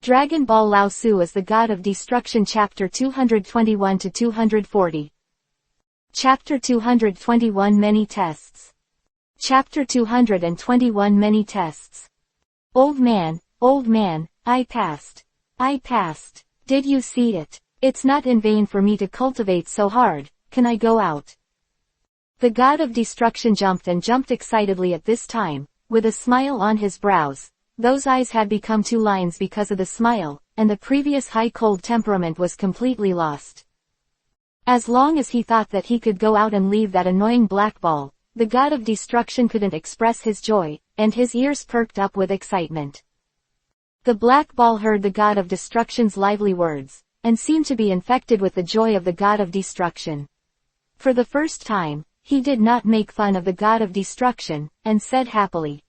Dragon Ball Lao Su is the god of destruction. Chapter 221-240. Chapter 221 Many Tests. Chapter 221 Many Tests. Old man, I passed. I passed. Did you see it? It's not in vain for me to cultivate so hard. Can I go out? The god of destruction jumped excitedly at this time, with a smile on his brows. Those eyes had become two lines because of the smile, and the previous high cold temperament was completely lost. As long as he thought that he could go out and leave that annoying black ball, the god of destruction couldn't express his joy, and his ears perked up with excitement. The black ball heard the god of destruction's lively words, and seemed to be infected with the joy of the god of destruction. For the first time, he did not make fun of the god of destruction, and said happily,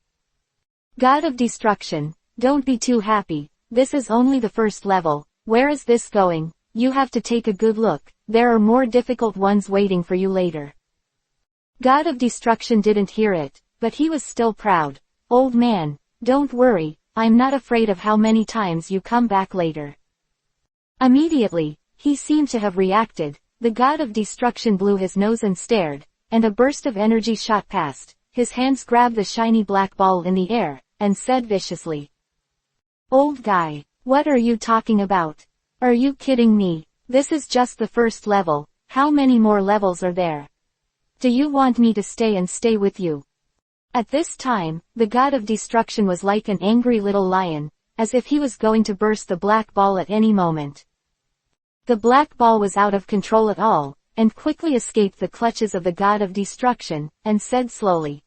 "God of destruction, don't be too happy, this is only the first level. Where is this going? You have to take a good look, there are more difficult ones waiting for you later." God of destruction didn't hear it, but he was still proud. "Old man, don't worry, I'm not afraid of how many times you come back later." Immediately, he seemed to have reacted. The god of destruction blew his nose and stared, and a burst of energy shot past. His hands grabbed the shiny black ball in the air, and said viciously, "Old guy, what are you talking about? Are you kidding me? This is just the first level, how many more levels are there? Do you want me to stay with you?" At this time, the god of destruction was like an angry little lion, as if he was going to burst the black ball at any moment. The black ball was out of control at all, and quickly escaped the clutches of the god of destruction, and said slowly,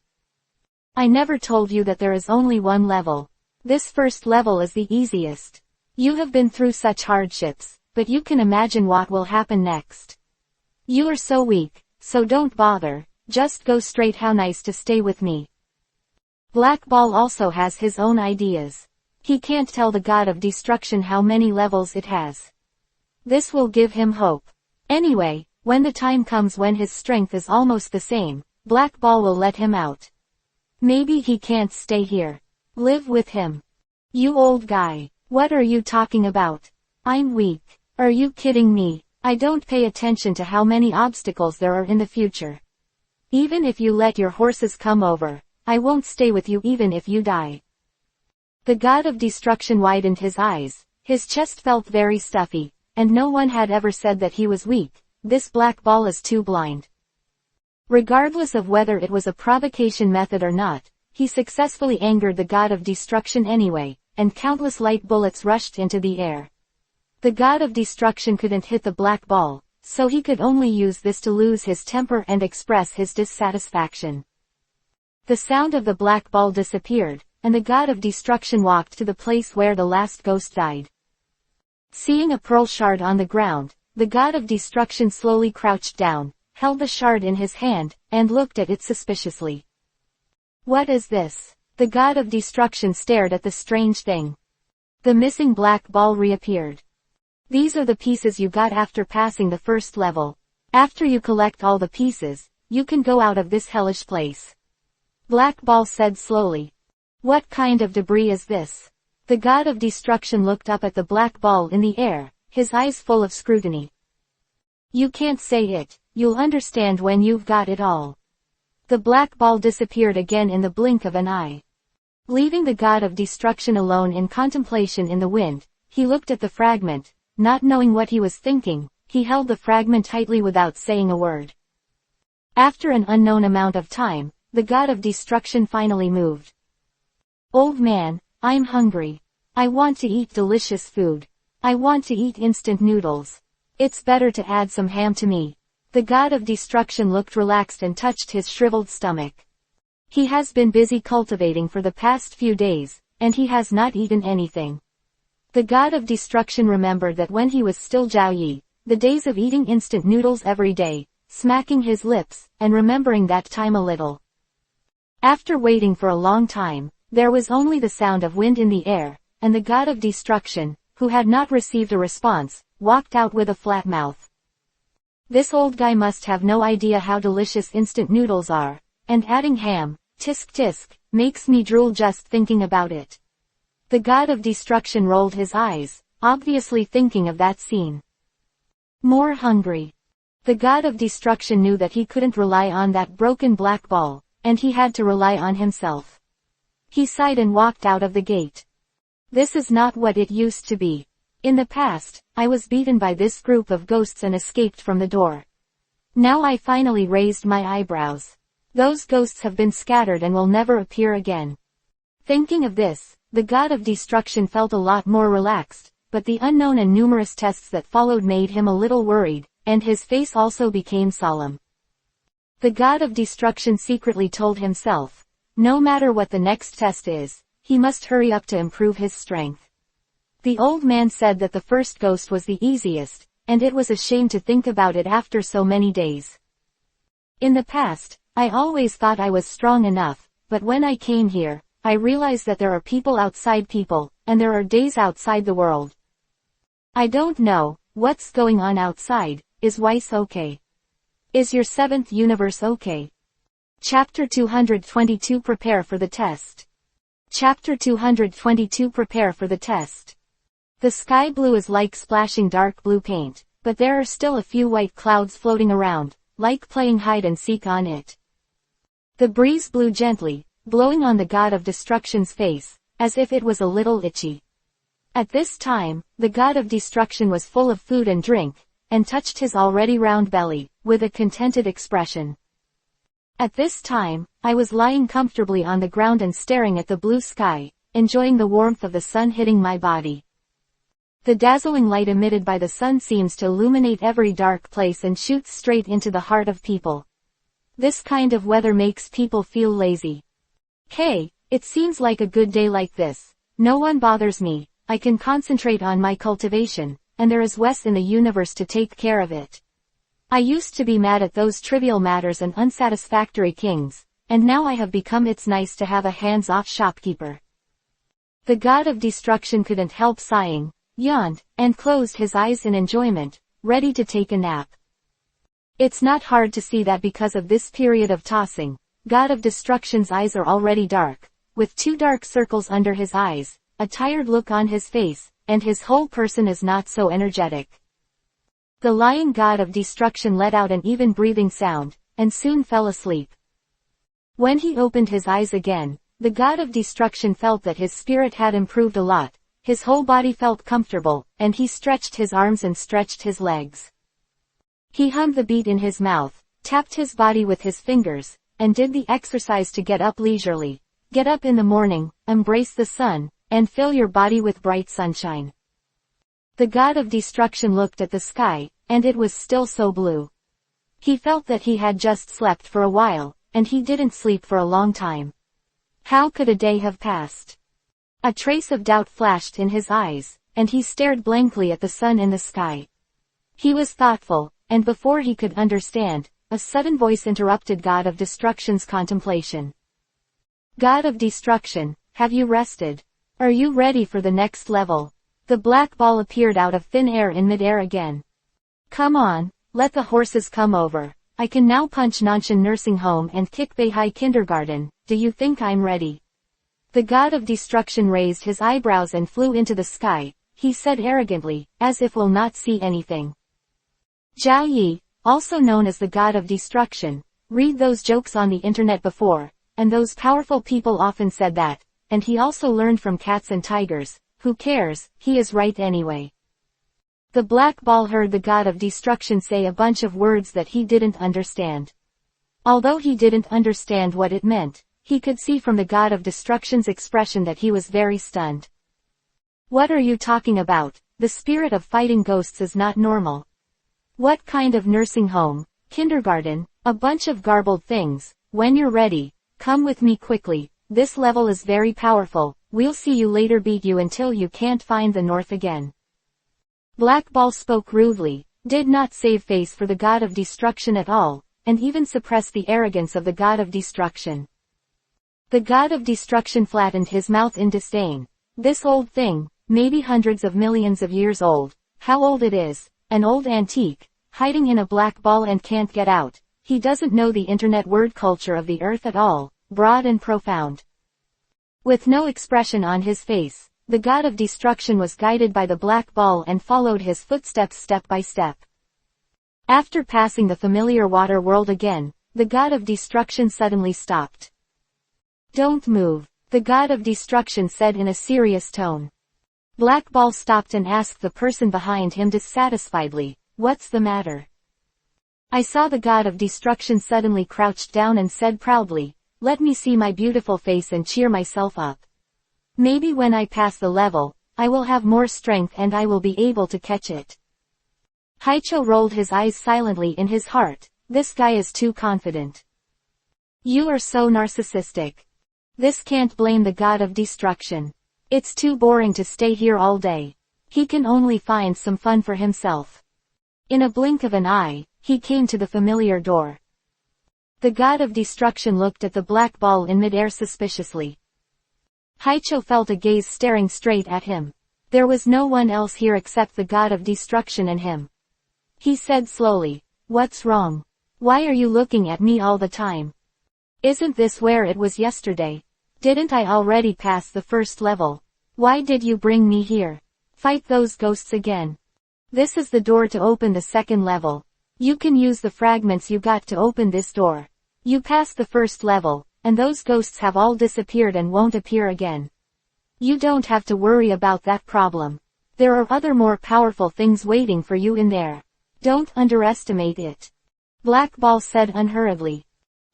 "I never told you that there is only one level. This first level is the easiest. You have been through such hardships, but you can imagine what will happen next. You are so weak, so don't bother, just go straight. How nice to stay with me." Black Ball also has his own ideas. He can't tell the god of destruction how many levels it has. This will give him hope. Anyway, when the time comes when his strength is almost the same, Black Ball will let him out. Maybe he can't stay here. Live with him. "You old guy, what are you talking about? I'm weak. Are you kidding me? I don't pay attention to how many obstacles there are in the future. Even if you let your horses come over, I won't stay with you even if you die." The god of destruction widened his eyes. His chest felt very stuffy, and no one had ever said that he was weak. This black ball is too blind. Regardless of whether it was a provocation method or not, he successfully angered the god of destruction anyway, and countless light bullets rushed into the air. The god of destruction couldn't hit the black ball, so he could only use this to lose his temper and express his dissatisfaction. The sound of the black ball disappeared, and the god of destruction walked to the place where the last ghost died. Seeing a pearl shard on the ground, the god of destruction slowly crouched down, held the shard in his hand, and looked at it suspiciously. "What is this?" The god of destruction stared at the strange thing. The missing black ball reappeared. "These are the pieces you got after passing the first level. After you collect all the pieces, you can go out of this hellish place." Black Ball said slowly. "What kind of debris is this?" The god of destruction looked up at the black ball in the air, his eyes full of scrutiny. "You can't say it, you'll understand when you've got it all." The black ball disappeared again in the blink of an eye. Leaving the god of destruction alone in contemplation in the wind, he looked at the fragment. Not knowing what he was thinking, he held the fragment tightly without saying a word. After an unknown amount of time, the god of destruction finally moved. "Old man, I'm hungry. I want to eat delicious food. I want to eat instant noodles. It's better to add some ham to me." The god of destruction looked relaxed and touched his shriveled stomach. He has been busy cultivating for the past few days, and he has not eaten anything. The god of destruction remembered that when he was still Zhao Yi, the days of eating instant noodles every day, smacking his lips, and remembering that time a little. After waiting for a long time, there was only the sound of wind in the air, and the god of destruction, who had not received a response, walked out with a flat mouth. This old guy must have no idea how delicious instant noodles are, and adding ham, tisk tisk, makes me drool just thinking about it. The god of destruction rolled his eyes, obviously thinking of that scene. More hungry. The god of destruction knew that he couldn't rely on that broken black ball, and he had to rely on himself. He sighed and walked out of the gate. This is not what it used to be. In the past, I was beaten by this group of ghosts and escaped from the door. Now I finally raised my eyebrows. Those ghosts have been scattered and will never appear again. Thinking of this, the god of destruction felt a lot more relaxed, but the unknown and numerous tests that followed made him a little worried, and his face also became solemn. The god of destruction secretly told himself, no matter what the next test is, he must hurry up to improve his strength. The old man said that the first ghost was the easiest, and it was a shame to think about it after so many days. In the past, I always thought I was strong enough, but when I came here, I realized that there are people outside people, and there are days outside the world. I don't know, what's going on outside. Is Weiss okay? Is your seventh universe okay? Chapter 222 Prepare for the test. Chapter 222 Prepare for the test. The sky blue is like splashing dark blue paint, but there are still a few white clouds floating around, like playing hide and seek on it. The breeze blew gently, blowing on the god of destruction's face, as if it was a little itchy. At this time, the god of destruction was full of food and drink, and touched his already round belly, with a contented expression. At this time, I was lying comfortably on the ground and staring at the blue sky, enjoying the warmth of the sun hitting my body. The dazzling light emitted by the sun seems to illuminate every dark place and shoots straight into the heart of people. This kind of weather makes people feel lazy. Hey, it seems like a good day like this. No one bothers me, I can concentrate on my cultivation, and there is Wes in the universe to take care of it. I used to be mad at those trivial matters and unsatisfactory kings, and now I have become it's nice to have a hands-off shopkeeper. The god of destruction couldn't help sighing, yawned, and closed his eyes in enjoyment, ready to take a nap. It's not hard to see that because of this period of tossing, god of destruction's eyes are already dark, with 2 dark circles under his eyes, a tired look on his face, and his whole person is not so energetic. The lying god of destruction let out an even breathing sound, and soon fell asleep. When he opened his eyes again, the god of destruction felt that his spirit had improved a lot, his whole body felt comfortable, and he stretched his arms and stretched his legs. He hummed the beat in his mouth, tapped his body with his fingers, and did the exercise to get up leisurely. Get up in the morning, embrace the sun, and fill your body with bright sunshine. The god of destruction looked at the sky, and it was still so blue. He felt that he had just slept for a while, and he didn't sleep for a long time. How could a day have passed? A trace of doubt flashed in his eyes, and he stared blankly at the sun in the sky. He was thoughtful, and before he could understand, a sudden voice interrupted God of Destruction's contemplation. God of Destruction, have you rested? Are you ready for the next level? The black ball appeared out of thin air in midair again. Come on, let the horses come over. I can now punch Nanshan Nursing Home and kick Beihai Kindergarten. Do you think I'm ready? The god of destruction raised his eyebrows and flew into the sky. He said arrogantly, as if we'll not see anything. Zhao Yi, also known as the god of destruction, read those jokes on the internet before, and those powerful people often said that, and he also learned from cats and tigers. Who cares, he is right anyway. The black ball heard the god of destruction say a bunch of words that he didn't understand. Although he didn't understand what it meant, he could see from the god of destruction's expression that he was very stunned. What are you talking about? The spirit of fighting ghosts is not normal. What kind of nursing home? Kindergarten? A bunch of garbled things. When you're ready, come with me quickly. This level is very powerful. We'll see you later. Beat you until you can't find the north again. Black Ball spoke rudely, did not save face for the god of destruction at all, and even suppressed the arrogance of the god of destruction. The god of destruction flattened his mouth in disdain. This old thing, maybe hundreds of millions of years old. How old it is, an old antique, hiding in a black ball and can't get out. He doesn't know the internet word culture of the earth at all, broad and profound. With no expression on his face, the god of destruction was guided by the black ball and followed his footsteps step by step. After passing the familiar water world again, the god of destruction suddenly stopped. "Don't move," the god of destruction said in a serious tone. Black Ball stopped and asked the person behind him dissatisfiedly, "What's the matter?" I saw the god of destruction suddenly crouched down and said proudly, "Let me see my beautiful face and cheer myself up. Maybe when I pass the level, I will have more strength and I will be able to catch it." Haicho rolled his eyes silently in his heart. This guy is too confident. You are so narcissistic. This can't blame the god of destruction. It's too boring to stay here all day. He can only find some fun for himself. In a blink of an eye, he came to the familiar door. The god of destruction looked at the black ball in midair suspiciously. Haicho felt a gaze staring straight at him. There was no one else here except the god of destruction and him. He said slowly, "What's wrong? Why are you looking at me all the time? Isn't this where it was yesterday? Didn't I already pass the first level? Why did you bring me here? Fight those ghosts again. This is the door to open the second level. You can use the fragments you got to open this door. You passed the first level, and those ghosts have all disappeared and won't appear again. You don't have to worry about that problem. There are other more powerful things waiting for you in there. Don't underestimate it," Black Ball said unhurriedly.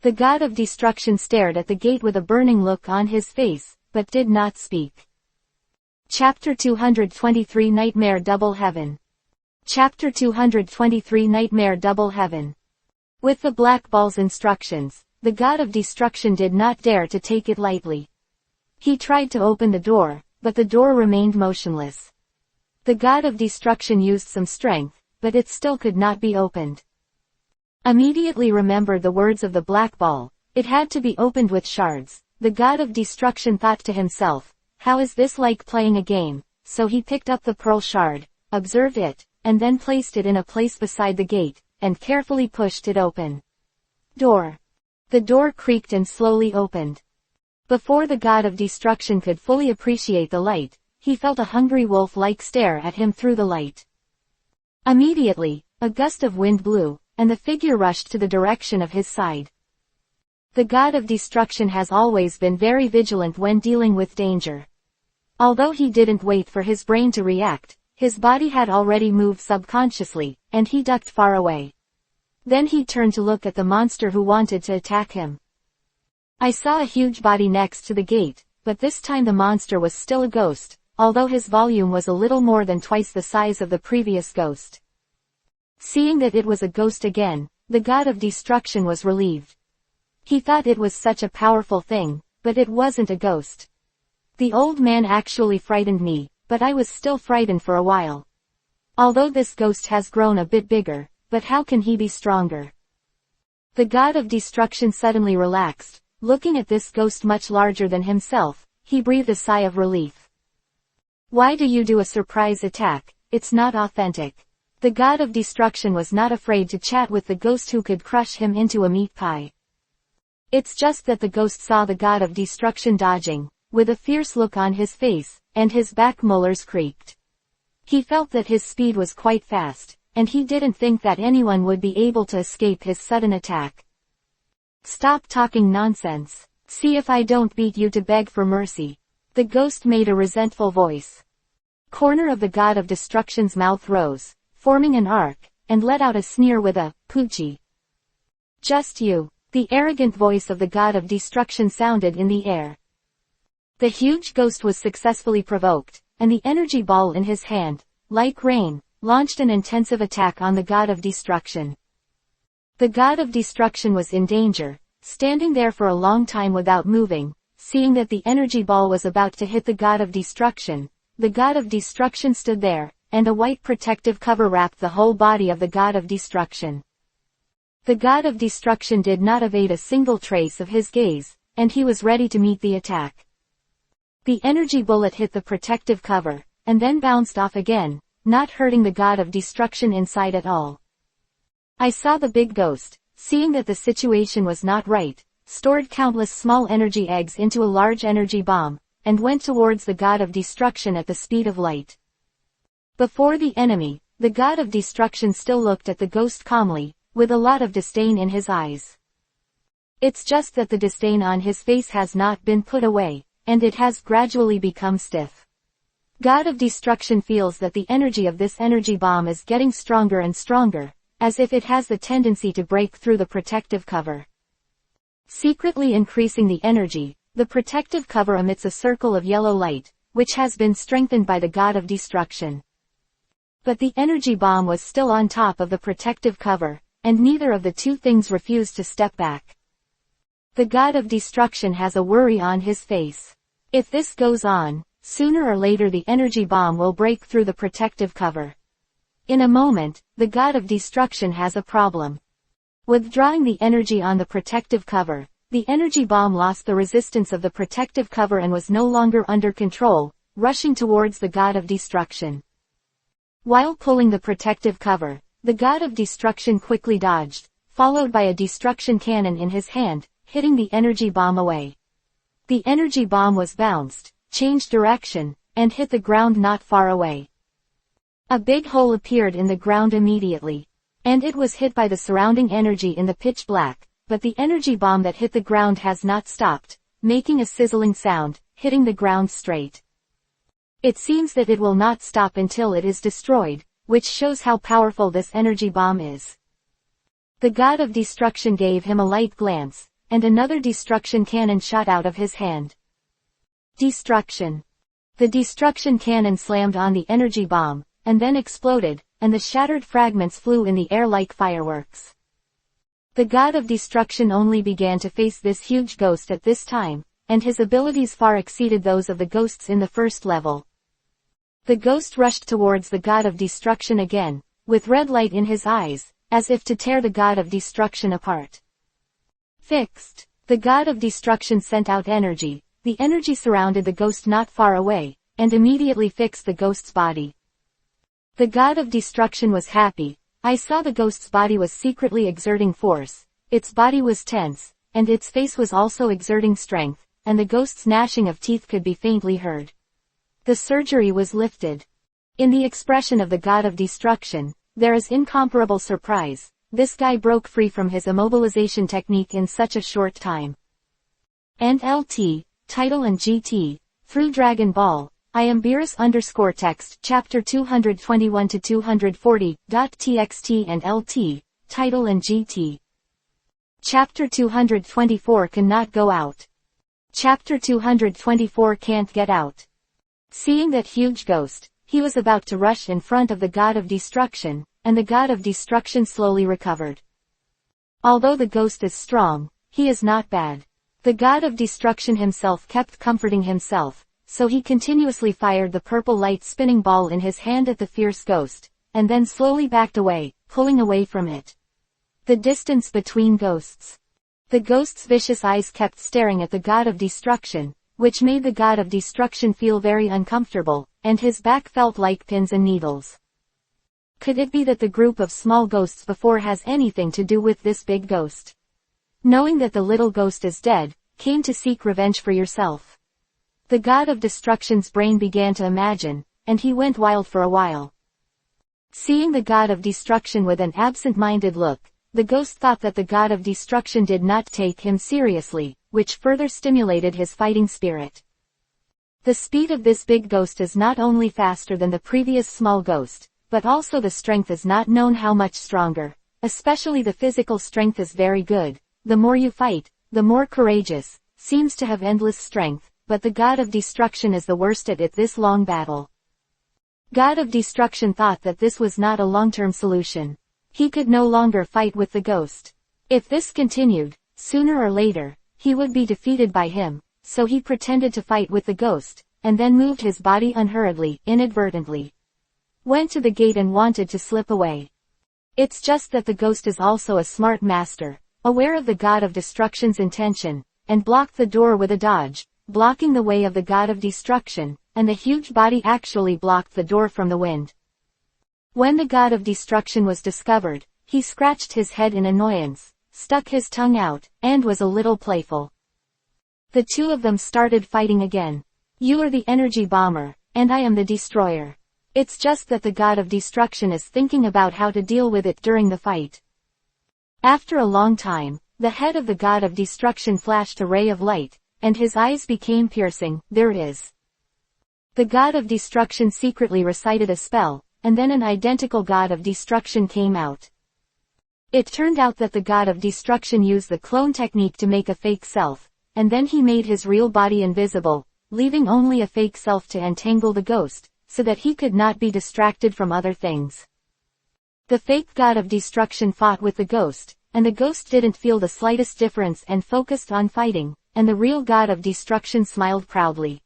The god of destruction stared at the gate with a burning look on his face, but did not speak. Chapter 223 Nightmare Double Heaven. Chapter 223 Nightmare Double Heaven. With the Black Ball's instructions, the god of destruction did not dare to take it lightly. He tried to open the door, but the door remained motionless. The god of destruction used some strength, but it still could not be opened. Immediately remembered the words of the black ball, it had to be opened with shards. The god of destruction thought to himself, how is this like playing a game? So he picked up the pearl shard, observed it, and then placed it in a place beside the gate, and carefully pushed it open. Door. The door creaked and slowly opened. Before the god of destruction could fully appreciate the light, he felt a hungry wolf-like stare at him through the light. Immediately, a gust of wind blew, and the figure rushed to the direction of his side. The god of destruction has always been very vigilant when dealing with danger. Although he didn't wait for his brain to react, his body had already moved subconsciously, and he ducked far away. Then he turned to look at the monster who wanted to attack him. I saw a huge body next to the gate, but this time the monster was still a ghost, although his volume was a little more than twice the size of the previous ghost. Seeing that it was a ghost again, the god of destruction was relieved. He thought it was such a powerful thing, but it wasn't a ghost. The old man actually frightened me, but I was still frightened for a while. Although this ghost has grown a bit bigger, but how can he be stronger? The god of destruction suddenly relaxed. Looking at this ghost much larger than himself, he breathed a sigh of relief. Why do you do a surprise attack? It's not authentic. The god of destruction was not afraid to chat with the ghost who could crush him into a meat pie. It's just that the ghost saw the god of destruction dodging, with a fierce look on his face, and his back molars creaked. He felt that his speed was quite fast, and he didn't think that anyone would be able to escape his sudden attack. Stop talking nonsense. See if I don't beat you to beg for mercy. The ghost made a resentful voice. Corner of the god of destruction's mouth rose, forming an arc, and let out a sneer with a poochie. Just you. The arrogant voice of the god of destruction sounded in the air. The huge ghost was successfully provoked, and the energy ball in his hand, like rain, launched an intensive attack on the god of destruction. The god of destruction was in danger, standing there for a long time without moving. Seeing that the energy ball was about to hit the god of destruction, the god of destruction stood there, and a white protective cover wrapped the whole body of the god of destruction. The god of destruction did not evade a single trace of his gaze, and he was ready to meet the attack. The energy bullet hit the protective cover, and then bounced off again, not hurting the god of destruction inside at all. I saw the big ghost, seeing that the situation was not right, stored countless small energy eggs into a large energy bomb, and went towards the god of destruction at the speed of light. Before the enemy, the god of destruction still looked at the ghost calmly, with a lot of disdain in his eyes. It's just that the disdain on his face has not been put away, and it has gradually become stiff. God of destruction feels that the energy of this energy bomb is getting stronger and stronger, as if it has the tendency to break through the protective cover. Secretly increasing the energy, the protective cover emits a circle of yellow light, which has been strengthened by the god of destruction. But the energy bomb was still on top of the protective cover, and neither of the two things refused to step back. The god of destruction has a worry on his face. If this goes on, sooner or later the energy bomb will break through the protective cover. In a moment, the god of destruction has a problem. Withdrawing the energy on the protective cover, the energy bomb lost the resistance of the protective cover and was no longer under control, rushing towards the god of destruction. While pulling the protective cover, the god of destruction quickly dodged, followed by a destruction cannon in his hand, hitting the energy bomb away. The energy bomb was bounced, changed direction, and hit the ground not far away. A big hole appeared in the ground immediately, and it was hit by the surrounding energy in the pitch black, but the energy bomb that hit the ground has not stopped, making a sizzling sound, hitting the ground straight. It seems that it will not stop until it is destroyed, which shows how powerful this energy bomb is. The god of destruction gave him a light glance, and another destruction cannon shot out of his hand. Destruction. The destruction cannon slammed on the energy bomb, and then exploded, and the shattered fragments flew in the air like fireworks. The god of destruction only began to face this huge ghost at this time, and his abilities far exceeded those of the ghosts in the first level. The ghost rushed towards the god of destruction again, with red light in his eyes, as if to tear the god of destruction apart. Fixed. The god of destruction sent out energy. The energy surrounded the ghost not far away, and immediately fixed the ghost's body. The god of destruction was happy. I saw the ghost's body was secretly exerting force, its body was tense, and its face was also exerting strength, and the ghost's gnashing of teeth could be faintly heard. The surgery was lifted. In the expression of the god of destruction, there is incomparable surprise. This guy broke free from his immobilization technique in such a short time. And LT, title and GT, through Dragon Ball, I am Beerus_text, chapter 221-240.txt and LT, title and GT. Chapter 224 cannot go out. Chapter 224 can't get out. Seeing that huge ghost, he was about to rush in front of the god of destruction, and the god of destruction slowly recovered. Although the ghost is strong, he is not bad. The god of destruction himself kept comforting himself, so he continuously fired the purple light spinning ball in his hand at the fierce ghost, and then slowly backed away, pulling away from it. The distance between ghosts. The ghost's vicious eyes kept staring at the god of destruction, which made the god of destruction feel very uncomfortable, and his back felt like pins and needles. Could it be that the group of small ghosts before has anything to do with this big ghost? Knowing that the little ghost is dead, came to seek revenge for yourself. The god of destruction's brain began to imagine, and he went wild for a while. Seeing the god of destruction with an absent-minded look, the ghost thought that the god of destruction did not take him seriously, which further stimulated his fighting spirit. The speed of this big ghost is not only faster than the previous small ghost, but also the strength is not known how much stronger, especially the physical strength is very good. The more you fight, the more courageous, seems to have endless strength, but the god of destruction is the worst at it this long battle. God of destruction thought that this was not a long-term solution. He could no longer fight with the ghost. If this continued, sooner or later, he would be defeated by him, so he pretended to fight with the ghost, and then moved his body unhurriedly, inadvertently. Went to the gate and wanted to slip away. It's just that the ghost is also a smart master, aware of the god of destruction's intention, and blocked the door with a dodge, blocking the way of the god of destruction, and the huge body actually blocked the door from the wind. When the god of destruction was discovered, he scratched his head in annoyance, stuck his tongue out, and was a little playful. The two of them started fighting again. You are the energy bomber, and I am the destroyer. It's just that the god of destruction is thinking about how to deal with it during the fight. After a long time, the head of the god of destruction flashed a ray of light, and his eyes became piercing. There it is. The god of destruction secretly recited a spell, and then an identical god of destruction came out. It turned out that the god of destruction used the clone technique to make a fake self, and then he made his real body invisible, leaving only a fake self to entangle the ghost, so that he could not be distracted from other things. The fake god of destruction fought with the ghost, and the ghost didn't feel the slightest difference and focused on fighting, and the real god of destruction smiled proudly.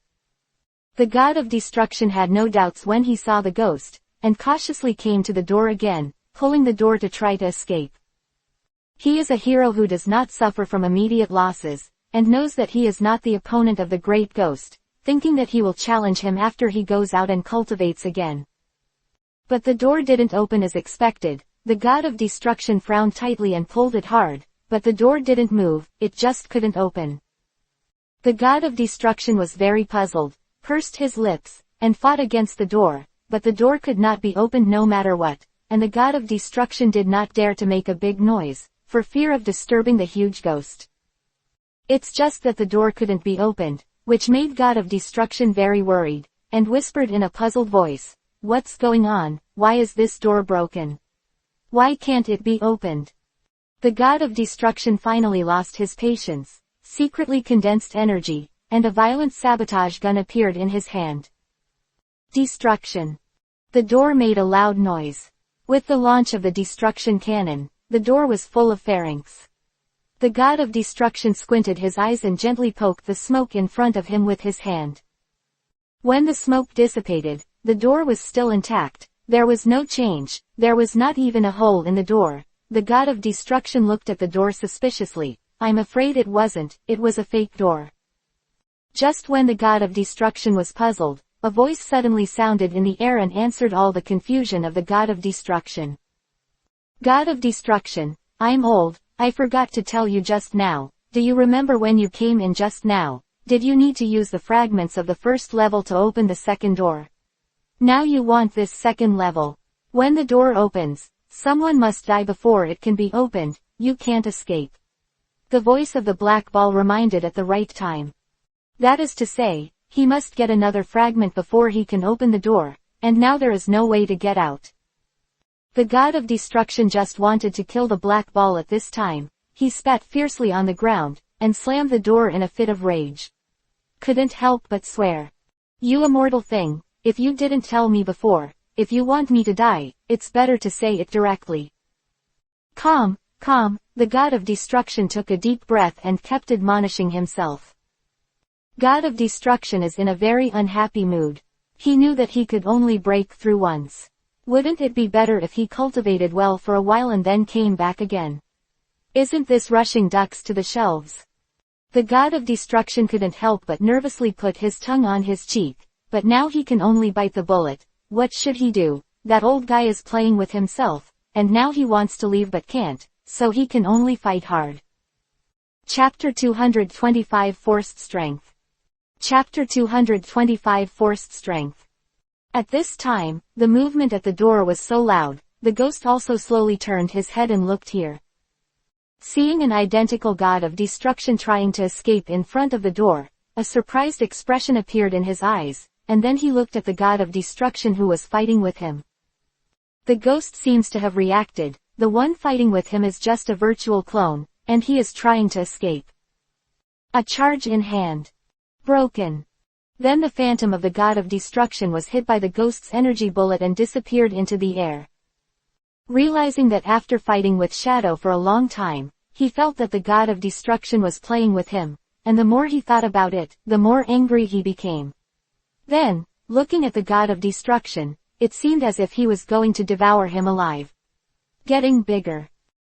The god of destruction had no doubts when he saw the ghost, and cautiously came to the door again, pulling the door to try to escape. He is a hero who does not suffer from immediate losses, and knows that he is not the opponent of the great ghost, thinking that he will challenge him after he goes out and cultivates again. But the door didn't open as expected. The god of destruction frowned tightly and pulled it hard, but the door didn't move, it just couldn't open. The god of destruction was very puzzled, pursed his lips, and fought against the door, but the door could not be opened no matter what, and the god of destruction did not dare to make a big noise, for fear of disturbing the huge ghost. It's just that the door couldn't be opened, which made god of destruction very worried, and whispered in a puzzled voice, "What's going on? Why is this door broken? Why can't it be opened?" The god of destruction finally lost his patience, secretly condensed energy, and a violent sabotage gun appeared in his hand. Destruction. The door made a loud noise. With the launch of the destruction cannon, the door was full of pharynx. The god of destruction squinted his eyes and gently poked the smoke in front of him with his hand. When the smoke dissipated, the door was still intact. There was no change, there was not even a hole in the door. The god of destruction looked at the door suspiciously. "I'm afraid it wasn't, it was a fake door." Just when the god of destruction was puzzled, a voice suddenly sounded in the air and answered all the confusion of the god of destruction. "God of destruction, I'm old, I forgot to tell you just now. Do you remember when you came in just now? Did you need to use the fragments of the first level to open the second door? Now you want this second level. When the door opens, someone must die before it can be opened, you can't escape." The voice of the black ball reminded at the right time. That is to say, he must get another fragment before he can open the door, and now there is no way to get out. The god of destruction just wanted to kill the black ball at this time. He spat fiercely on the ground, and slammed the door in a fit of rage. Couldn't help but swear. "You immortal thing, if you didn't tell me before, if you want me to die, it's better to say it directly." Calm, calm, the god of destruction took a deep breath and kept admonishing himself. God of destruction is in a very unhappy mood. He knew that he could only break through once. Wouldn't it be better if he cultivated well for a while and then came back again? Isn't this rushing ducks to the shelves? The god of destruction couldn't help but nervously put his tongue on his cheek, but now he can only bite the bullet. What should he do? That old guy is playing with himself, and now he wants to leave but can't, so he can only fight hard. Chapter 225 Forced Strength. Chapter 225 Forced Strength. At this time, the movement at the door was so loud, the ghost also slowly turned his head and looked here. Seeing an identical god of destruction trying to escape in front of the door, a surprised expression appeared in his eyes, and then he looked at the god of destruction who was fighting with him. The ghost seems to have reacted. The one fighting with him is just a virtual clone, and he is trying to escape. A charge in hand. Broken. Then the phantom of the god of destruction was hit by the ghost's energy bullet and disappeared into the air. Realizing that after fighting with Shadow for a long time, he felt that the god of destruction was playing with him, and the more he thought about it, the more angry he became. Then, looking at the god of destruction, it seemed as if he was going to devour him alive. Getting bigger.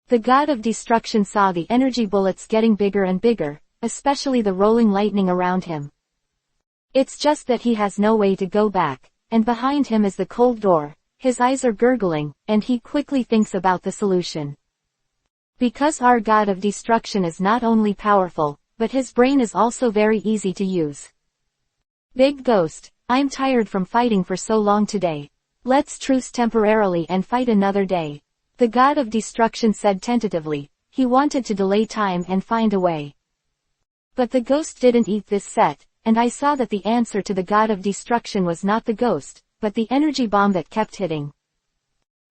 The god of destruction saw the energy bullets getting bigger and bigger, especially the rolling lightning around him. It's just that he has no way to go back, and behind him is the cold door. His eyes are gurgling, and he quickly thinks about the solution. Because our god of destruction is not only powerful, but his brain is also very easy to use. Big Ghost, I'm tired from fighting for so long today. Let's truce temporarily and fight another day. The god of destruction said tentatively. He wanted to delay time and find a way. But the ghost didn't eat this set, and I saw that the answer to the god of destruction was not the ghost, but the energy bomb that kept hitting.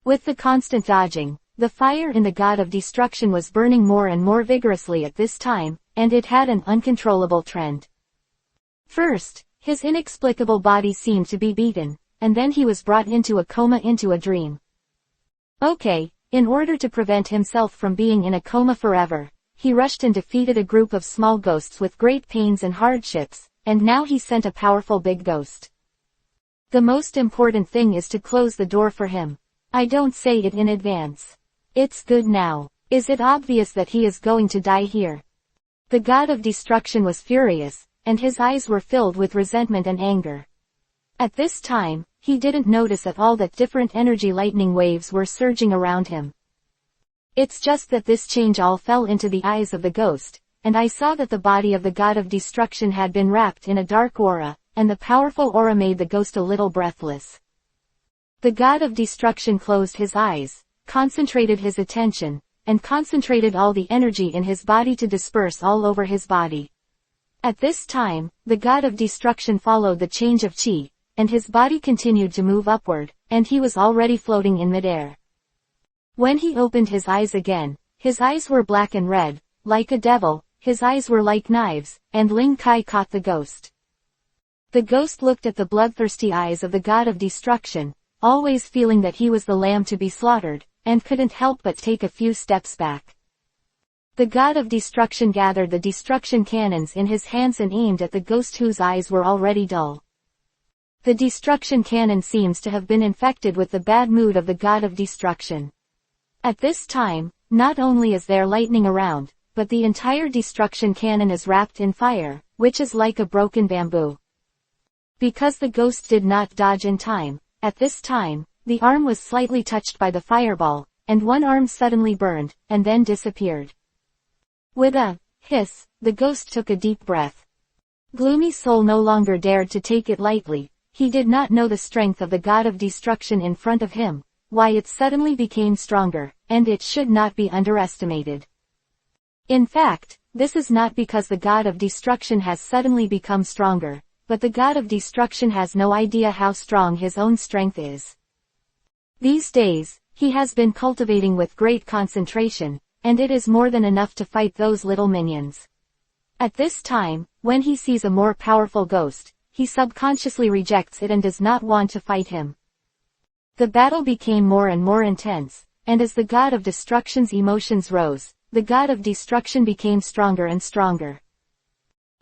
With the constant dodging, the fire in the god of destruction was burning more and more vigorously at this time, and it had an uncontrollable trend. First, his inexplicable body seemed to be beaten, and then he was brought into a coma, into a dream. Okay, in order to prevent himself from being in a coma forever, he rushed and defeated a group of small ghosts with great pains and hardships, and now he sent a powerful big ghost. The most important thing is to close the door for him. I don't say it in advance. It's good now. Is it obvious that he is going to die here? The god of destruction was furious, and his eyes were filled with resentment and anger. At this time, he didn't notice at all that different energy lightning waves were surging around him. It's just that this change all fell into the eyes of the ghost, and I saw that the body of the god of destruction had been wrapped in a dark aura, and the powerful aura made the ghost a little breathless. The god of destruction closed his eyes, concentrated his attention, and concentrated all the energy in his body to disperse all over his body. At this time, the god of destruction followed the change of chi, and his body continued to move upward, and he was already floating in midair. When he opened his eyes again, his eyes were black and red, like a devil, his eyes were like knives, and Ling Kai caught the ghost. The ghost looked at the bloodthirsty eyes of the god of destruction, always feeling that he was the lamb to be slaughtered, and couldn't help but take a few steps back. The god of destruction gathered the destruction cannons in his hands and aimed at the ghost whose eyes were already dull. The destruction cannon seems to have been infected with the bad mood of the god of destruction. At this time, not only is there lightning around, but the entire destruction cannon is wrapped in fire, which is like a broken bamboo. Because the ghost did not dodge in time, at this time, the arm was slightly touched by the fireball, and one arm suddenly burned, and then disappeared. With a hiss, the ghost took a deep breath. Gloomy Soul no longer dared to take it lightly. He did not know the strength of the god of destruction in front of him, why it suddenly became stronger, and it should not be underestimated. In fact, this is not because the god of destruction has suddenly become stronger, but the god of destruction has no idea how strong his own strength is. These days, he has been cultivating with great concentration, and it is more than enough to fight those little minions. At this time, when he sees a more powerful ghost, he subconsciously rejects it and does not want to fight him. The battle became more and more intense, and as the god of destruction's emotions rose, the god of destruction became stronger and stronger.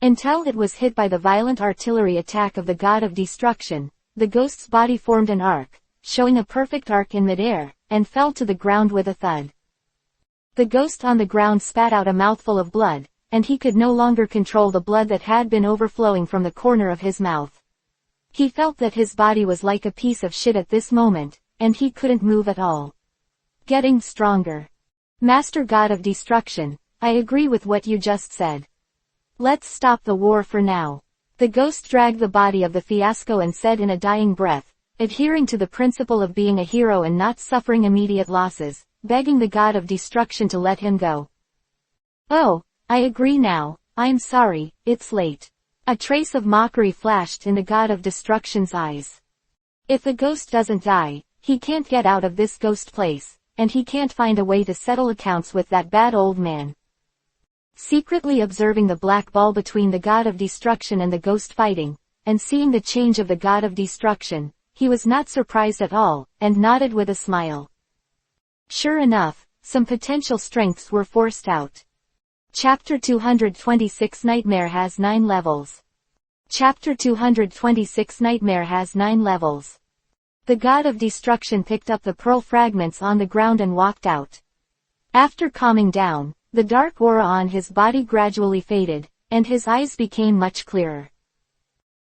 Until it was hit by the violent artillery attack of the god of destruction, the ghost's body formed an arc, showing a perfect arc in midair, and fell to the ground with a thud. The ghost on the ground spat out a mouthful of blood, and he could no longer control the blood that had been overflowing from the corner of his mouth. He felt that his body was like a piece of shit at this moment, and he couldn't move at all. Getting stronger. Master God of Destruction, I agree with what you just said. Let's stop the war for now. The ghost dragged the body of the fiasco and said in a dying breath, adhering to the principle of being a hero and not suffering immediate losses, begging the God of Destruction to let him go. Oh, I agree now, I'm sorry, it's late. A trace of mockery flashed in the God of Destruction's eyes. If the ghost doesn't die, he can't get out of this ghost place, and he can't find a way to settle accounts with that bad old man. Secretly observing the black ball between the God of Destruction and the ghost fighting, and seeing the change of the God of Destruction, he was not surprised at all, and nodded with a smile. Sure enough, some potential strengths were forced out. Chapter 226 Nightmare has 9 levels. Chapter 226 Nightmare has 9 levels. The God of Destruction picked up the pearl fragments on the ground and walked out. After calming down, the dark aura on his body gradually faded, and his eyes became much clearer.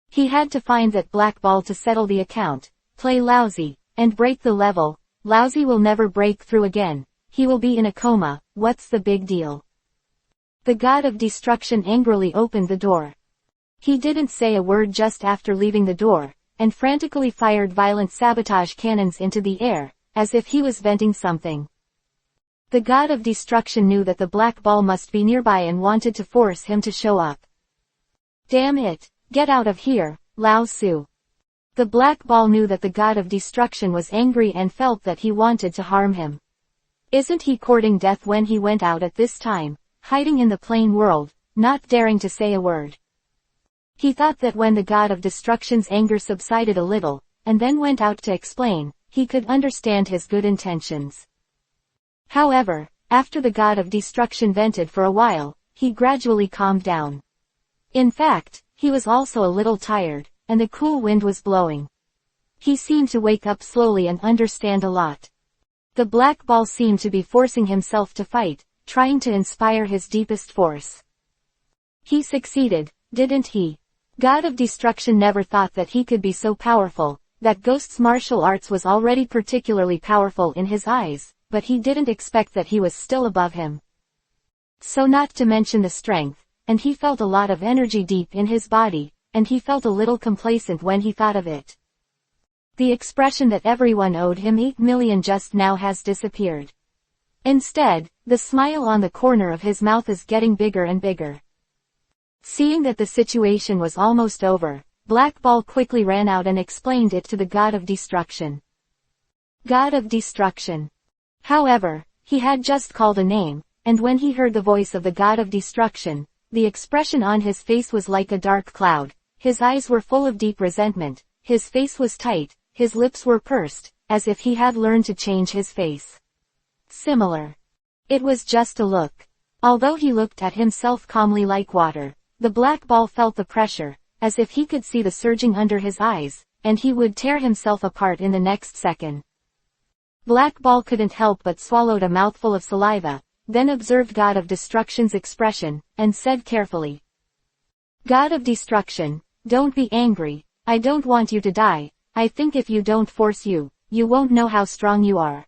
He had to find that black ball to settle the account, play lousy, and break the level. Lousy will never break through again, he will be in a coma, what's the big deal? The God of Destruction angrily opened the door. He didn't say a word just after leaving the door, and frantically fired violent sabotage cannons into the air, as if he was venting something. The god of destruction knew that the black ball must be nearby and wanted to force him to show up. Damn it! Get out of here, Lao Tzu. The black ball knew that the god of destruction was angry and felt that he wanted to harm him. Isn't he courting death when he went out at this time, hiding in the plain world, not daring to say a word? He thought that when the god of destruction's anger subsided a little, and then went out to explain, he could understand his good intentions. However, after the god of destruction vented for a while, he gradually calmed down. In fact, he was also a little tired, and the cool wind was blowing. He seemed to wake up slowly and understand a lot. The black ball seemed to be forcing himself to fight, trying to inspire his deepest force. He succeeded, didn't he? God of destruction never thought that he could be so powerful, that Ghost's martial arts was already particularly powerful in his eyes, but he didn't expect that he was still above him. So not to mention the strength, and he felt a lot of energy deep in his body, and he felt a little complacent when he thought of it. The expression that everyone owed him 8 million just now has disappeared. Instead, the smile on the corner of his mouth is getting bigger and bigger. Seeing that the situation was almost over, Black Ball quickly ran out and explained it to the god of destruction. God of destruction. However, he had just called a name, and when he heard the voice of the god of destruction, the expression on his face was like a dark cloud. His eyes were full of deep resentment, his face was tight, his lips were pursed, as if he had learned to change his face. Similar. It was just a look. Although he looked at himself calmly like water, the black ball felt the pressure, as if he could see the surging under his eyes, and he would tear himself apart in the next second. Black Ball couldn't help but swallowed a mouthful of saliva, then observed God of Destruction's expression, and said carefully, God of Destruction, don't be angry, I don't want you to die, I think if you don't force you won't know how strong you are.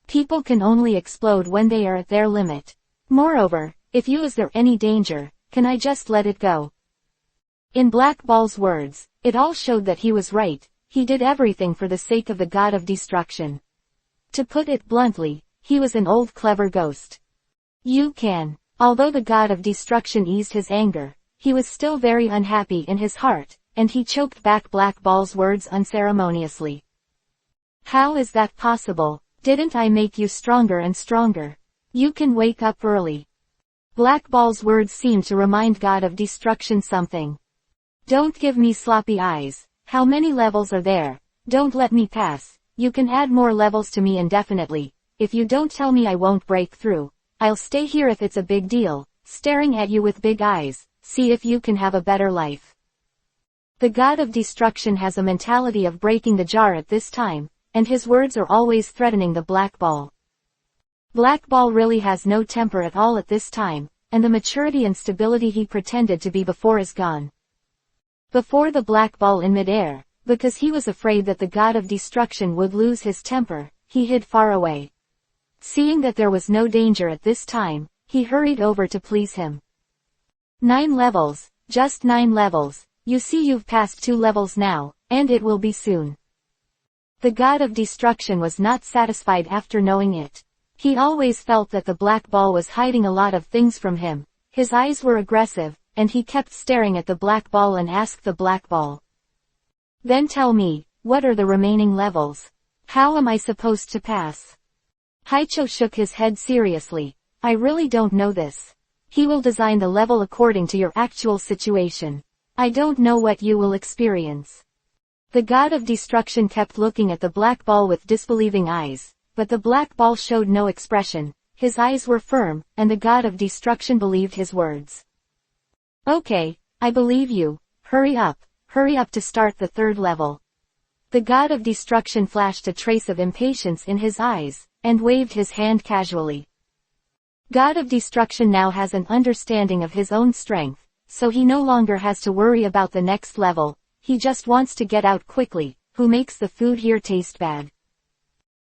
People can only explode when they are at their limit. Moreover, if is there any danger, can I just let it go? In Black Ball's words, it all showed that he was right, he did everything for the sake of the God of Destruction. To put it bluntly, he was an old clever ghost. You can. Although the God of Destruction eased his anger, he was still very unhappy in his heart, and he choked back Black Ball's words unceremoniously. How is that possible? Didn't I make you stronger and stronger? You can wake up early. Black Ball's words seemed to remind God of Destruction something. Don't give me sloppy eyes. How many levels are there? Don't let me pass. You can add more levels to me indefinitely. If you don't tell me I won't break through, I'll stay here if it's a big deal, staring at you with big eyes, see if you can have a better life. The God of Destruction has a mentality of breaking the jar at this time, and his words are always threatening the Black Ball. Black Ball really has no temper at all at this time, and the maturity and stability he pretended to be before is gone. Before the Black Ball in midair, because he was afraid that the God of Destruction would lose his temper, he hid far away. Seeing that there was no danger at this time, he hurried over to please him. 9 levels, just 9 levels, you see you've passed 2 levels now, and it will be soon. The God of Destruction was not satisfied after knowing it. He always felt that the Black Ball was hiding a lot of things from him. His eyes were aggressive, and he kept staring at the Black Ball and asked the Black Ball. Then tell me, what are the remaining levels? How am I supposed to pass? Haicho shook his head seriously. I really don't know this. He will design the level according to your actual situation. I don't know what you will experience. The God of Destruction kept looking at the Black Ball with disbelieving eyes, but the Black Ball showed no expression, his eyes were firm, and the God of Destruction believed his words. Okay, I believe you, hurry up to start the 3rd level. The God of Destruction flashed a trace of impatience in his eyes, and waved his hand casually. God of Destruction now has an understanding of his own strength, so he no longer has to worry about the next level, he just wants to get out quickly. Who makes the food here taste bad?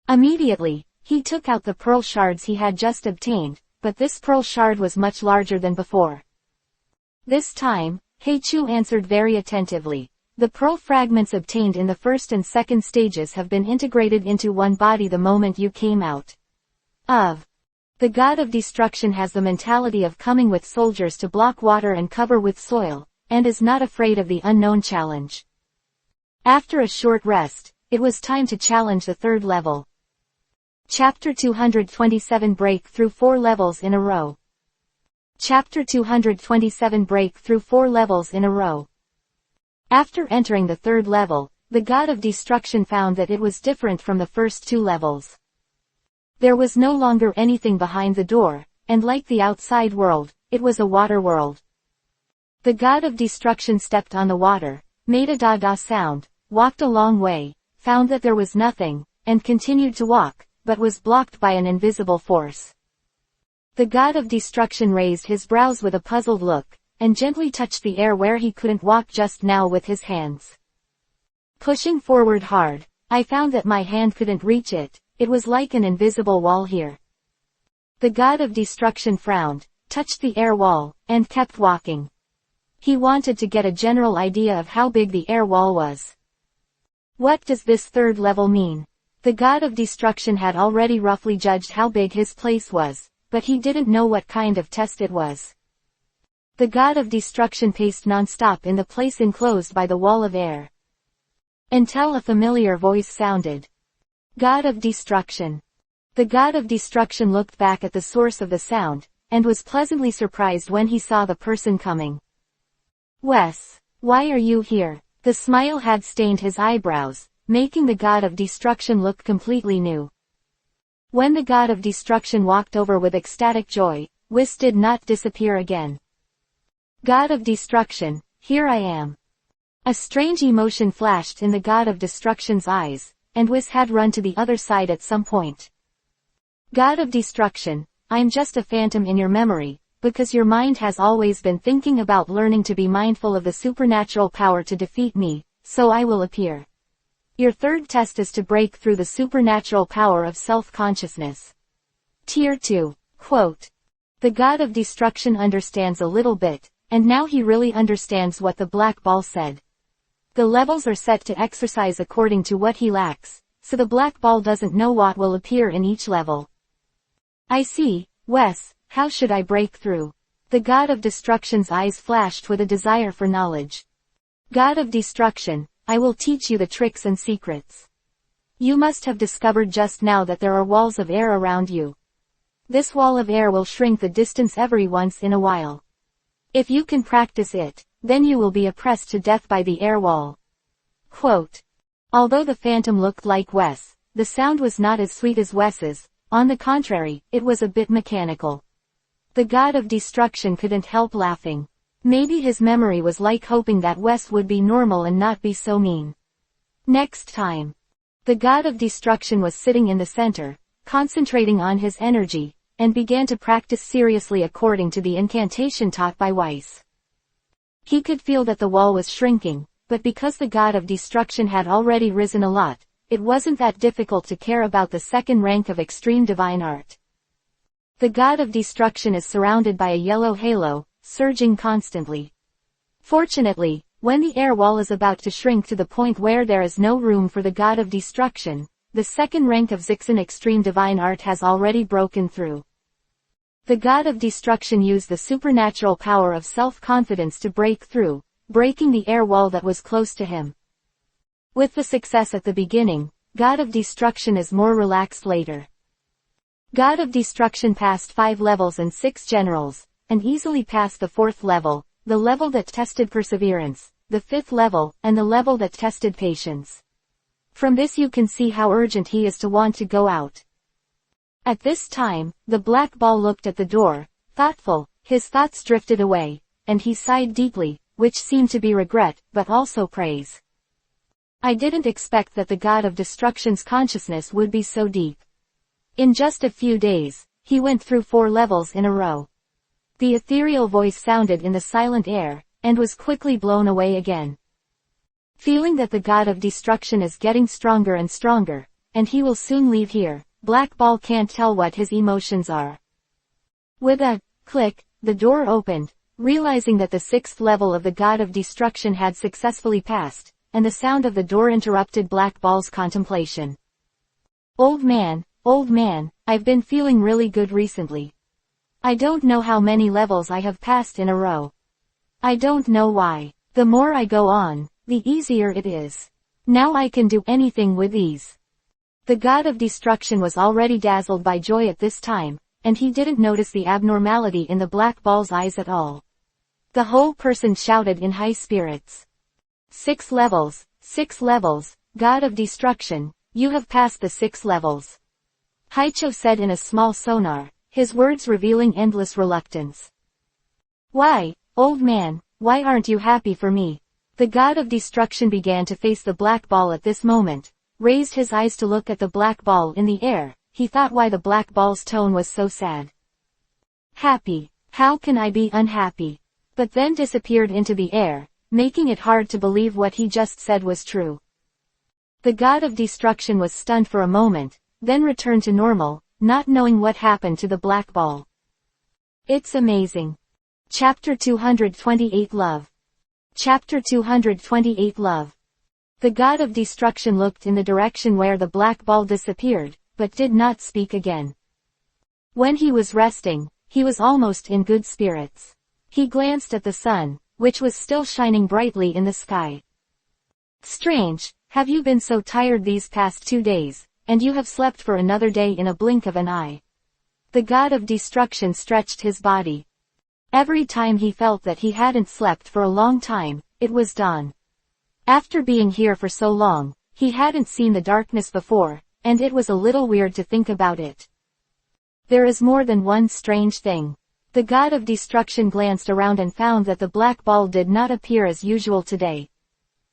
Immediately, he took out the pearl shards he had just obtained, but this pearl shard was much larger than before. This time, Heichu answered very attentively. The pearl fragments obtained in the first and second stages have been integrated into one body the moment you came out of. The god of destruction has the mentality of coming with soldiers to block water and cover with soil, and is not afraid of the unknown challenge. After a short rest, it was time to challenge the third level. Chapter 227 Break through 4 levels in a row. Chapter 227 Break through 4 levels in a row. After entering the third level, the god of destruction found that it was different from the first 2 levels. There was no longer anything behind the door, and like the outside world, it was a water world. The god of destruction stepped on the water, made a da-da sound, walked a long way, found that there was nothing, and continued to walk, but was blocked by an invisible force. The god of destruction raised his brows with a puzzled look, and gently touched the air where he couldn't walk just now with his hands. Pushing forward hard, I found that my hand couldn't reach it. It was like an invisible wall here. The god of destruction frowned, touched the air wall, and kept walking. He wanted to get a general idea of how big the air wall was. What does this third level mean? The god of destruction had already roughly judged how big his place was, but he didn't know what kind of test it was. The god of destruction paced non-stop in the place enclosed by the wall of air, until a familiar voice sounded. God of destruction. The god of destruction looked back at the source of the sound, and was pleasantly surprised when he saw the person coming. Wes, why are you here? The smile had stained his eyebrows, making the god of destruction look completely new. When the god of destruction walked over with ecstatic joy, Wes did not disappear again. God of destruction, here I am. A strange emotion flashed in the god of destruction's eyes, and Wes had run to the other side at some point. God of destruction, I'm just a phantom in your memory, because your mind has always been thinking about learning to be mindful of the supernatural power to defeat me, so I will appear. Your third test is to break through the supernatural power of self-consciousness. Tier 2. Quote. The god of destruction understands a little bit, and now he really understands what the black ball said. The levels are set to exercise according to what he lacks, so the black ball doesn't know what will appear in each level. I see, Wes, how should I break through? The god of destruction's eyes flashed with a desire for knowledge. God of destruction, I will teach you the tricks and secrets. You must have discovered just now that there are walls of air around you. This wall of air will shrink the distance every once in a while. If you can practice it, then you will be oppressed to death by the air wall. Quote. Although the phantom looked like Wes, the sound was not as sweet as Wes's, on the contrary, it was a bit mechanical. The god of destruction couldn't help laughing. Maybe his memory was like hoping that Wes would be normal and not be so mean. Next time. The god of destruction was sitting in the center, concentrating on his energy, and began to practice seriously according to the incantation taught by Weiss. He could feel that the wall was shrinking, but because the god of destruction had already risen a lot, it wasn't that difficult to care about the second rank of extreme divine art. The god of destruction is surrounded by a yellow halo, surging constantly. Fortunately, when the air wall is about to shrink to the point where there is no room for the god of destruction, the second rank of Zixin extreme divine art has already broken through. The god of destruction used the supernatural power of self-confidence to break through, breaking the air wall that was close to him. With the success at the beginning, god of destruction is more relaxed later. God of destruction passed 5 levels and 6 generals, and easily passed the 4th level, the level that tested perseverance, the 5th level, and the level that tested patience. From this you can see how urgent he is to want to go out. At this time, the black ball looked at the door, thoughtful, his thoughts drifted away, and he sighed deeply, which seemed to be regret, but also praise. I didn't expect that the god of destruction's consciousness would be so deep. In just a few days, he went through 4 levels in a row. The ethereal voice sounded in the silent air, and was quickly blown away again. Feeling that the god of destruction is getting stronger and stronger, and he will soon leave here, Black Ball can't tell what his emotions are. With a click, the door opened, realizing that the sixth level of the God of Destruction had successfully passed, and the sound of the door interrupted Black Ball's contemplation. Old man, I've been feeling really good recently. I don't know how many levels I have passed in a row. I don't know why. The more I go on, the easier it is. Now I can do anything with ease. The God of Destruction was already dazzled by joy at this time, and he didn't notice the abnormality in the Black Ball's eyes at all. The whole person shouted in high spirits. 6 levels, God of Destruction, you have passed the 6 levels. Haicho said in a small sonar, his words revealing endless reluctance. Why, old man, why aren't you happy for me? The God of Destruction began to face the Black Ball at this moment, raised his eyes to look at the Black Ball in the air. He thought why the Black Ball's tone was so sad. Happy, how can I be unhappy? But then disappeared into the air, making it hard to believe what he just said was true. The God of Destruction was stunned for a moment, then returned to normal, not knowing what happened to the Black Ball. It's amazing. Chapter 228 Love. Chapter 228 Love. The God of Destruction looked in the direction where the Black Ball disappeared, but did not speak again. When he was resting, he was almost in good spirits. He glanced at the sun, which was still shining brightly in the sky. Strange, have you been so tired these past 2 days, and you have slept for another day in a blink of an eye? The God of Destruction stretched his body. Every time he felt that he hadn't slept for a long time, it was dawn. After being here for so long, he hadn't seen the darkness before, and it was a little weird to think about it. There is more than one strange thing. The God of Destruction glanced around and found that the Black Ball did not appear as usual today.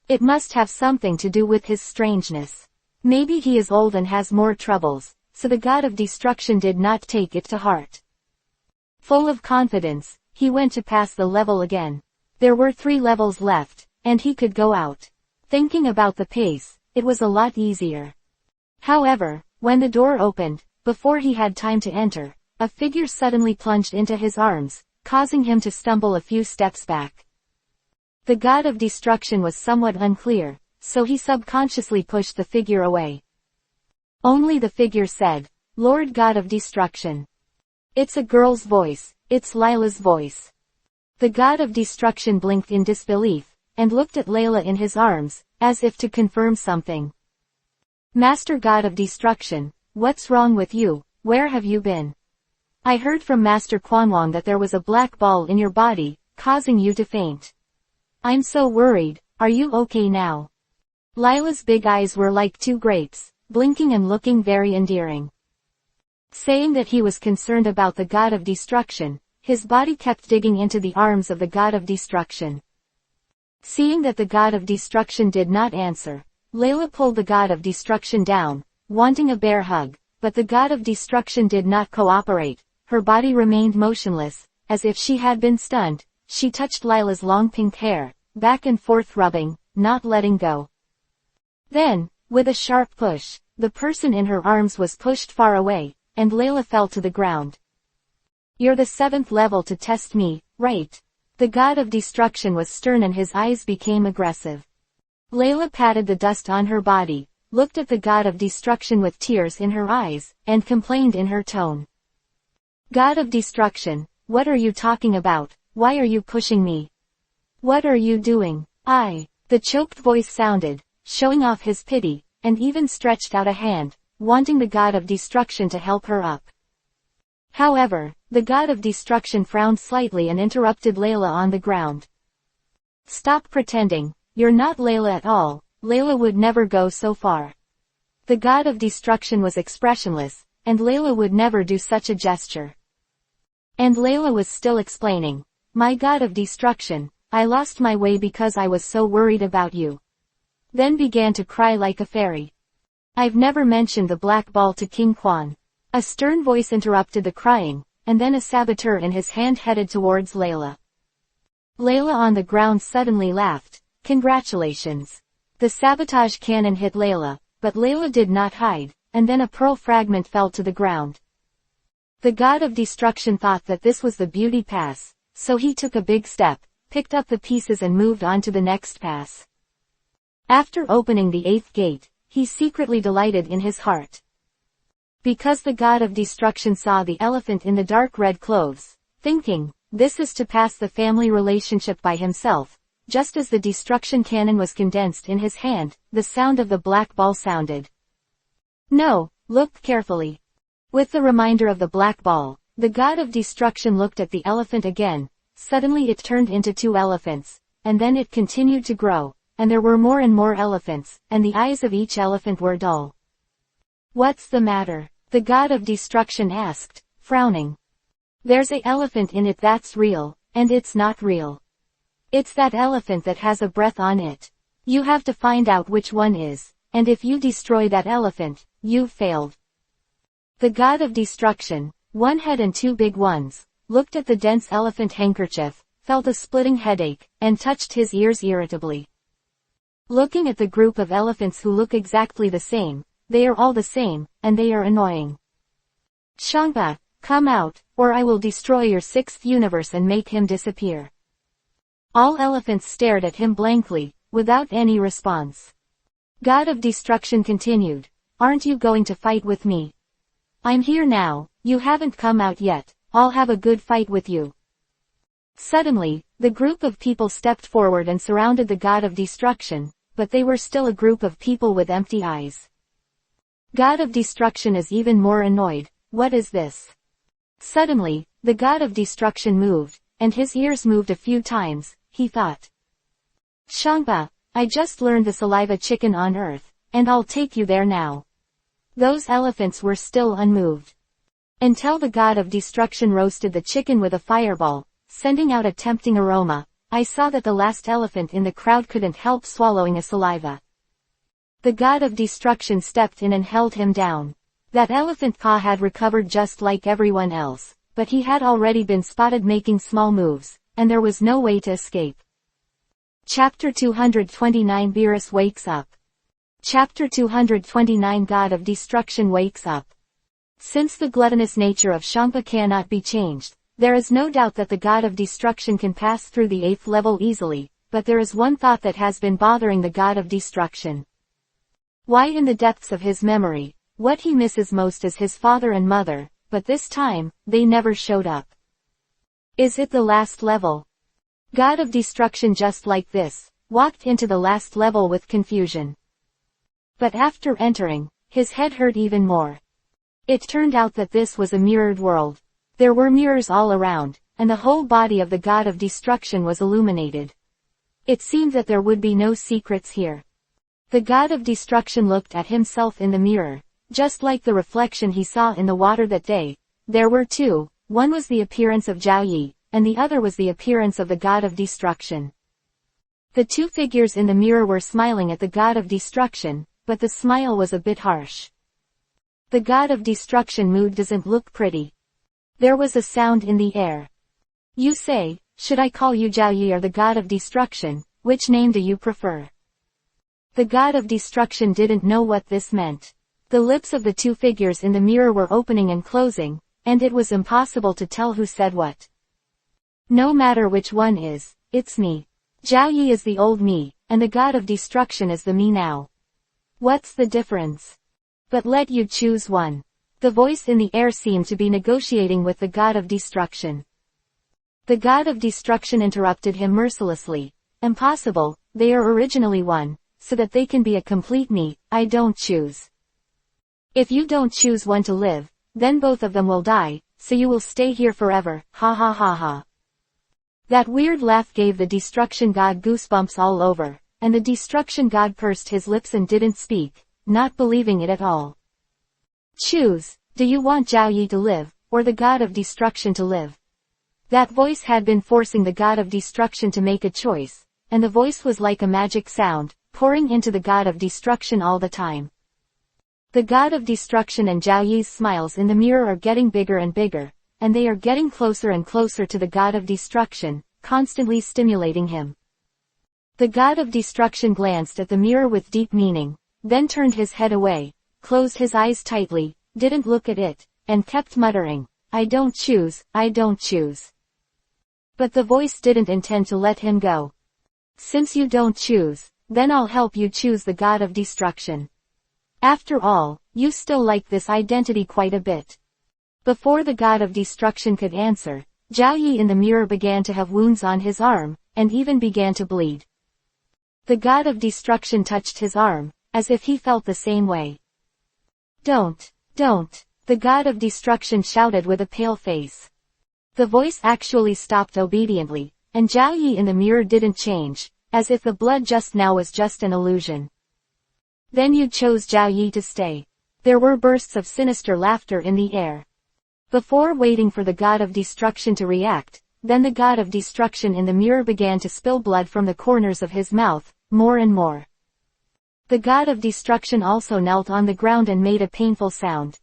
It must have something to do with his strangeness. Maybe he is old and has more troubles, so the God of Destruction did not take it to heart. Full of confidence, he went to pass the level again. There were 3 levels left, and he could go out. Thinking about the pace, it was a lot easier. However, when the door opened, before he had time to enter, a figure suddenly plunged into his arms, causing him to stumble a few steps back. The God of Destruction was somewhat unclear, so he subconsciously pushed the figure away. Only the figure said, "Lord God of Destruction." It's a girl's voice, it's Lila's voice. The God of Destruction blinked in disbelief, and looked at Layla in his arms, as if to confirm something. Master God of Destruction, what's wrong with you? Where have you been? I heard from Master Quanwang that there was a black ball in your body, causing you to faint. I'm so worried, are you okay now? Lila's big eyes were like 2 grapes, blinking and looking very endearing. Saying that he was concerned about the God of Destruction, his body kept digging into the arms of the God of Destruction. Seeing that the God of Destruction did not answer, Layla pulled the God of Destruction down, wanting a bear hug, but the God of Destruction did not cooperate. Her body remained motionless, as if she had been stunned. She touched Lila's long pink hair, back and forth rubbing, not letting go. Then, with a sharp push, the person in her arms was pushed far away, and Layla fell to the ground. You're the 7th level to test me, right? The God of Destruction was stern and his eyes became aggressive. Layla patted the dust on her body, looked at the God of Destruction with tears in her eyes, and complained in her tone. God of Destruction, what are you talking about? Why are you pushing me? What are you doing? The choked voice sounded, showing off his pity, and even stretched out a hand, wanting the God of Destruction to help her up. However, the God of Destruction frowned slightly and interrupted Layla on the ground. Stop pretending, you're not Layla at all. Layla would never go so far. The God of Destruction was expressionless, and Layla would never do such a gesture. And Layla was still explaining. My God of Destruction, I lost my way because I was so worried about you. Then began to cry like a fairy. I've never mentioned the black ball to King Quan. A stern voice interrupted the crying, and then a saboteur in his hand headed towards Layla. Layla on the ground suddenly laughed. Congratulations. The sabotage cannon hit Layla, but Layla did not hide, and then a pearl fragment fell to the ground. The God of Destruction thought that this was the beauty pass, so he took a big step, picked up the pieces and moved on to the next pass. After opening the 8th gate, he secretly delighted in his heart. Because the god of destruction saw the elephant in the dark red clothes, thinking, this is to pass the family relationship by himself. Just as the destruction cannon was condensed in his hand, the sound of the black ball sounded. No, look carefully. With the reminder of the black ball, the god of destruction looked at the elephant again. Suddenly it turned into 2 elephants, and then it continued to grow, and there were more and more elephants, and the eyes of each elephant were dull. What's the matter? The god of destruction asked, frowning. There's an elephant in it that's real, and it's not real. It's that elephant that has a breath on it. You have to find out which one is, and if you destroy that elephant, you've failed. The god of destruction, one head and 2 big ones, looked at the dense elephant handkerchief, felt a splitting headache, and touched his ears irritably. Looking at the group of elephants who look exactly the same, they are all the same, and they are annoying. Shangpa, come out, or I will destroy your 6th universe and make him disappear. All elephants stared at him blankly, without any response. God of Destruction continued, aren't you going to fight with me? I'm here now, you haven't come out yet, I'll have a good fight with you. Suddenly, the group of people stepped forward and surrounded the God of Destruction, but they were still a group of people with empty eyes. God of Destruction is even more annoyed, what is this? Suddenly, the God of Destruction moved, and his ears moved a few times. He thought. Shangpa, I just learned the saliva chicken on Earth, and I'll take you there now. Those elephants were still unmoved. Until the god of destruction roasted the chicken with a fireball, sending out a tempting aroma, I saw that the last elephant in the crowd couldn't help swallowing a saliva. The god of destruction stepped in and held him down. That elephant Ka had recovered just like everyone else, but he had already been spotted making small moves, and there was no way to escape. Chapter 229 Beerus wakes up. Chapter 229 God of Destruction wakes up. Since the gluttonous nature of Shangpa cannot be changed, there is no doubt that the God of Destruction can pass through the 8th level easily, but there is one thought that has been bothering the God of Destruction. Why in the depths of his memory, what he misses most is his father and mother, but this time, they never showed up. Is it the last level? God of Destruction just like this, walked into the last level with confusion. But after entering, his head hurt even more. It turned out that this was a mirrored world. There were mirrors all around, and the whole body of the God of Destruction was illuminated. It seemed that there would be no secrets here. The God of Destruction looked at himself in the mirror, just like the reflection he saw in the water that day. There were 2, one was the appearance of Zhao Yi, and the other was the appearance of the God of Destruction. The 2 figures in the mirror were smiling at the God of Destruction, but the smile was a bit harsh. The God of Destruction mood doesn't look pretty. There was a sound in the air. You say, should I call you Zhao Yi or the God of Destruction, which name do you prefer? The God of Destruction didn't know what this meant. The lips of the 2 figures in the mirror were opening and closing, and it was impossible to tell who said what. No matter which one is, it's me. Zhao Yi is the old me, and the God of Destruction is the me now. What's the difference? But let you choose one. The voice in the air seemed to be negotiating with the God of Destruction. The God of Destruction interrupted him mercilessly. Impossible, they are originally one, so that they can be a complete me. I don't choose. If you don't choose one to live, then both of them will die, so you will stay here forever, ha ha ha ha. That weird laugh gave the Destruction God goosebumps all over, and the Destruction God pursed his lips and didn't speak, not believing it at all. Choose, do you want Zhao Yi to live, or the God of Destruction to live? That voice had been forcing the God of Destruction to make a choice, and the voice was like a magic sound, pouring into the God of Destruction all the time. The God of Destruction and Zhao Yi's smiles in the mirror are getting bigger and bigger, and they are getting closer and closer to the God of Destruction, constantly stimulating him. The God of Destruction glanced at the mirror with deep meaning, then turned his head away, closed his eyes tightly, didn't look at it, and kept muttering, I don't choose, I don't choose. But the voice didn't intend to let him go. Since you don't choose, then I'll help you choose the god of destruction. After all, you still like this identity quite a bit. Before the god of destruction could answer, Zhao Yi in the mirror began to have wounds on his arm, and even began to bleed. The god of destruction touched his arm, as if he felt the same way. Don't, the god of destruction shouted with a pale face. The voice actually stopped obediently, and Zhao Yi in the mirror didn't change, as if the blood just now was just an illusion. Then you chose Zhao Yi to stay. There were bursts of sinister laughter in the air. Before waiting for the god of destruction to react, then the god of destruction in the mirror began to spill blood from the corners of his mouth, more and more. The god of destruction also knelt on the ground and made a painful sound.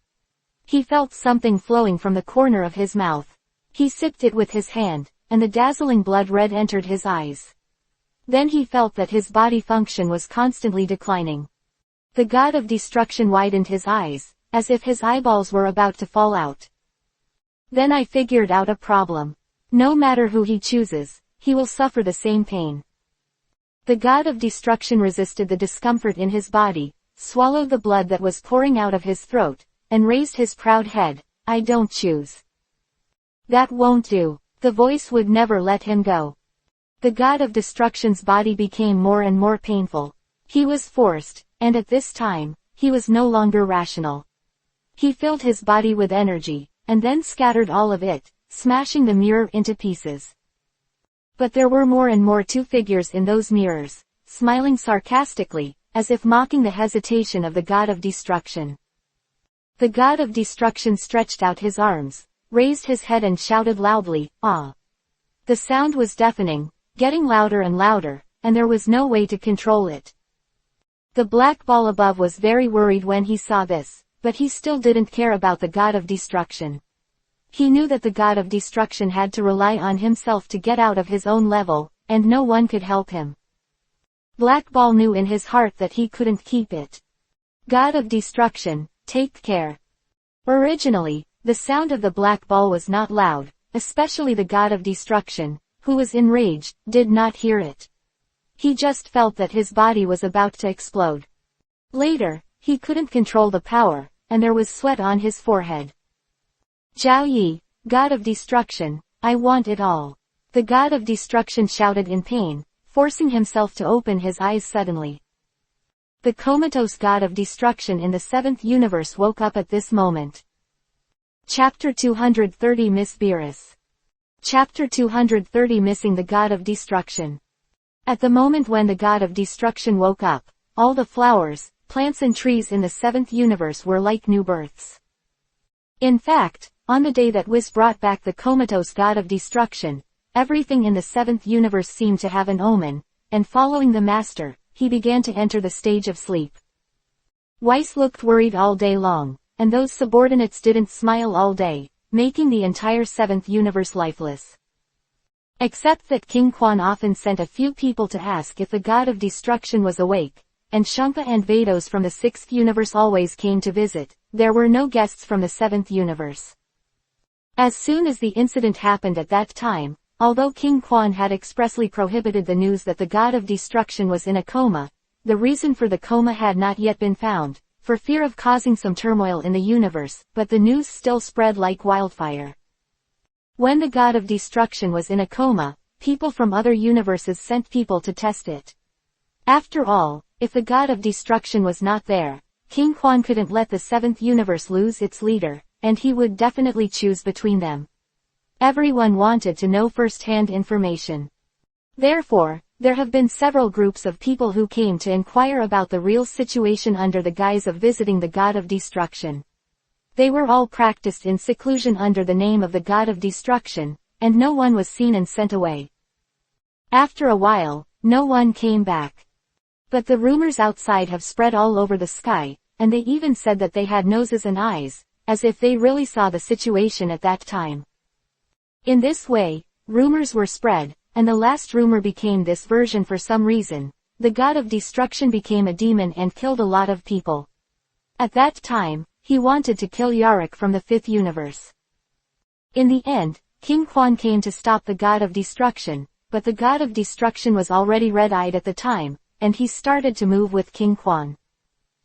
He felt something flowing from the corner of his mouth. He sipped it with his hand, and the dazzling blood red entered his eyes. Then he felt that his body function was constantly declining. The god of destruction widened his eyes, as if his eyeballs were about to fall out. Then I figured out a problem. No matter who he chooses, he will suffer the same pain. The god of destruction resisted the discomfort in his body, swallowed the blood that was pouring out of his throat, and raised his proud head. I don't choose. That won't do. The voice would never let him go. The god of destruction's body became more and more painful. He was forced, and at this time, he was no longer rational. He filled his body with energy, and then scattered all of it, smashing the mirror into pieces. But there were more and more two figures in those mirrors, smiling sarcastically, as if mocking the hesitation of the god of destruction. The god of destruction stretched out his arms, raised his head and shouted loudly, "Ah!" The sound was deafening, getting louder and louder, and there was no way to control it. The black ball above was very worried when he saw this, but he still didn't care about the god of destruction. He knew that the god of destruction had to rely on himself to get out of his own level, and no one could help him. Black ball knew in his heart that he couldn't keep it. God of destruction, take care. Originally, the sound of the black ball was not loud, especially the god of destruction, who was enraged, did not hear it. He just felt that his body was about to explode. Later, he couldn't control the power, and there was sweat on his forehead. Zhao Yi, god of destruction, I want it all. The god of destruction shouted in pain, forcing himself to open his eyes suddenly. The comatose god of destruction in the seventh universe woke up at this moment. Chapter 230 Miss Beerus. Chapter 230 Missing the God of Destruction. At the moment when the god of destruction woke up, all the flowers, plants and trees in the seventh universe were like new births. In fact, on the day that Whis brought back the comatose god of destruction, everything in the seventh universe seemed to have an omen, and following the master, he began to enter the stage of sleep. Weiss looked worried all day long, and those subordinates didn't smile all day, making the entire seventh universe lifeless. Except that King Quan often sent a few people to ask if the god of destruction was awake, and Shunpa and Vados from the sixth universe always came to visit. There were no guests from the seventh universe. As soon as the incident happened at that time, although King Quan had expressly prohibited the news that the god of destruction was in a coma, the reason for the coma had not yet been found, for fear of causing some turmoil in the universe, but the news still spread like wildfire. When the god of destruction was in a coma, people from other universes sent people to test it. After all, if the god of destruction was not there, King Quan couldn't let the seventh universe lose its leader, and he would definitely choose between them. Everyone wanted to know first-hand information. Therefore, there have been several groups of people who came to inquire about the real situation under the guise of visiting the god of destruction. They were all practiced in seclusion under the name of the god of destruction, and no one was seen and sent away. After a while, no one came back. But the rumors outside have spread all over the sky, and they even said that they had noses and eyes, as if they really saw the situation at that time. In this way, rumors were spread, and the last rumor became this version for some reason. The god of destruction became a demon and killed a lot of people. At that time, he wanted to kill Yarok from the fifth universe. In the end, King Quan came to stop the god of destruction, but the god of destruction was already red-eyed at the time, and he started to move with King Quan.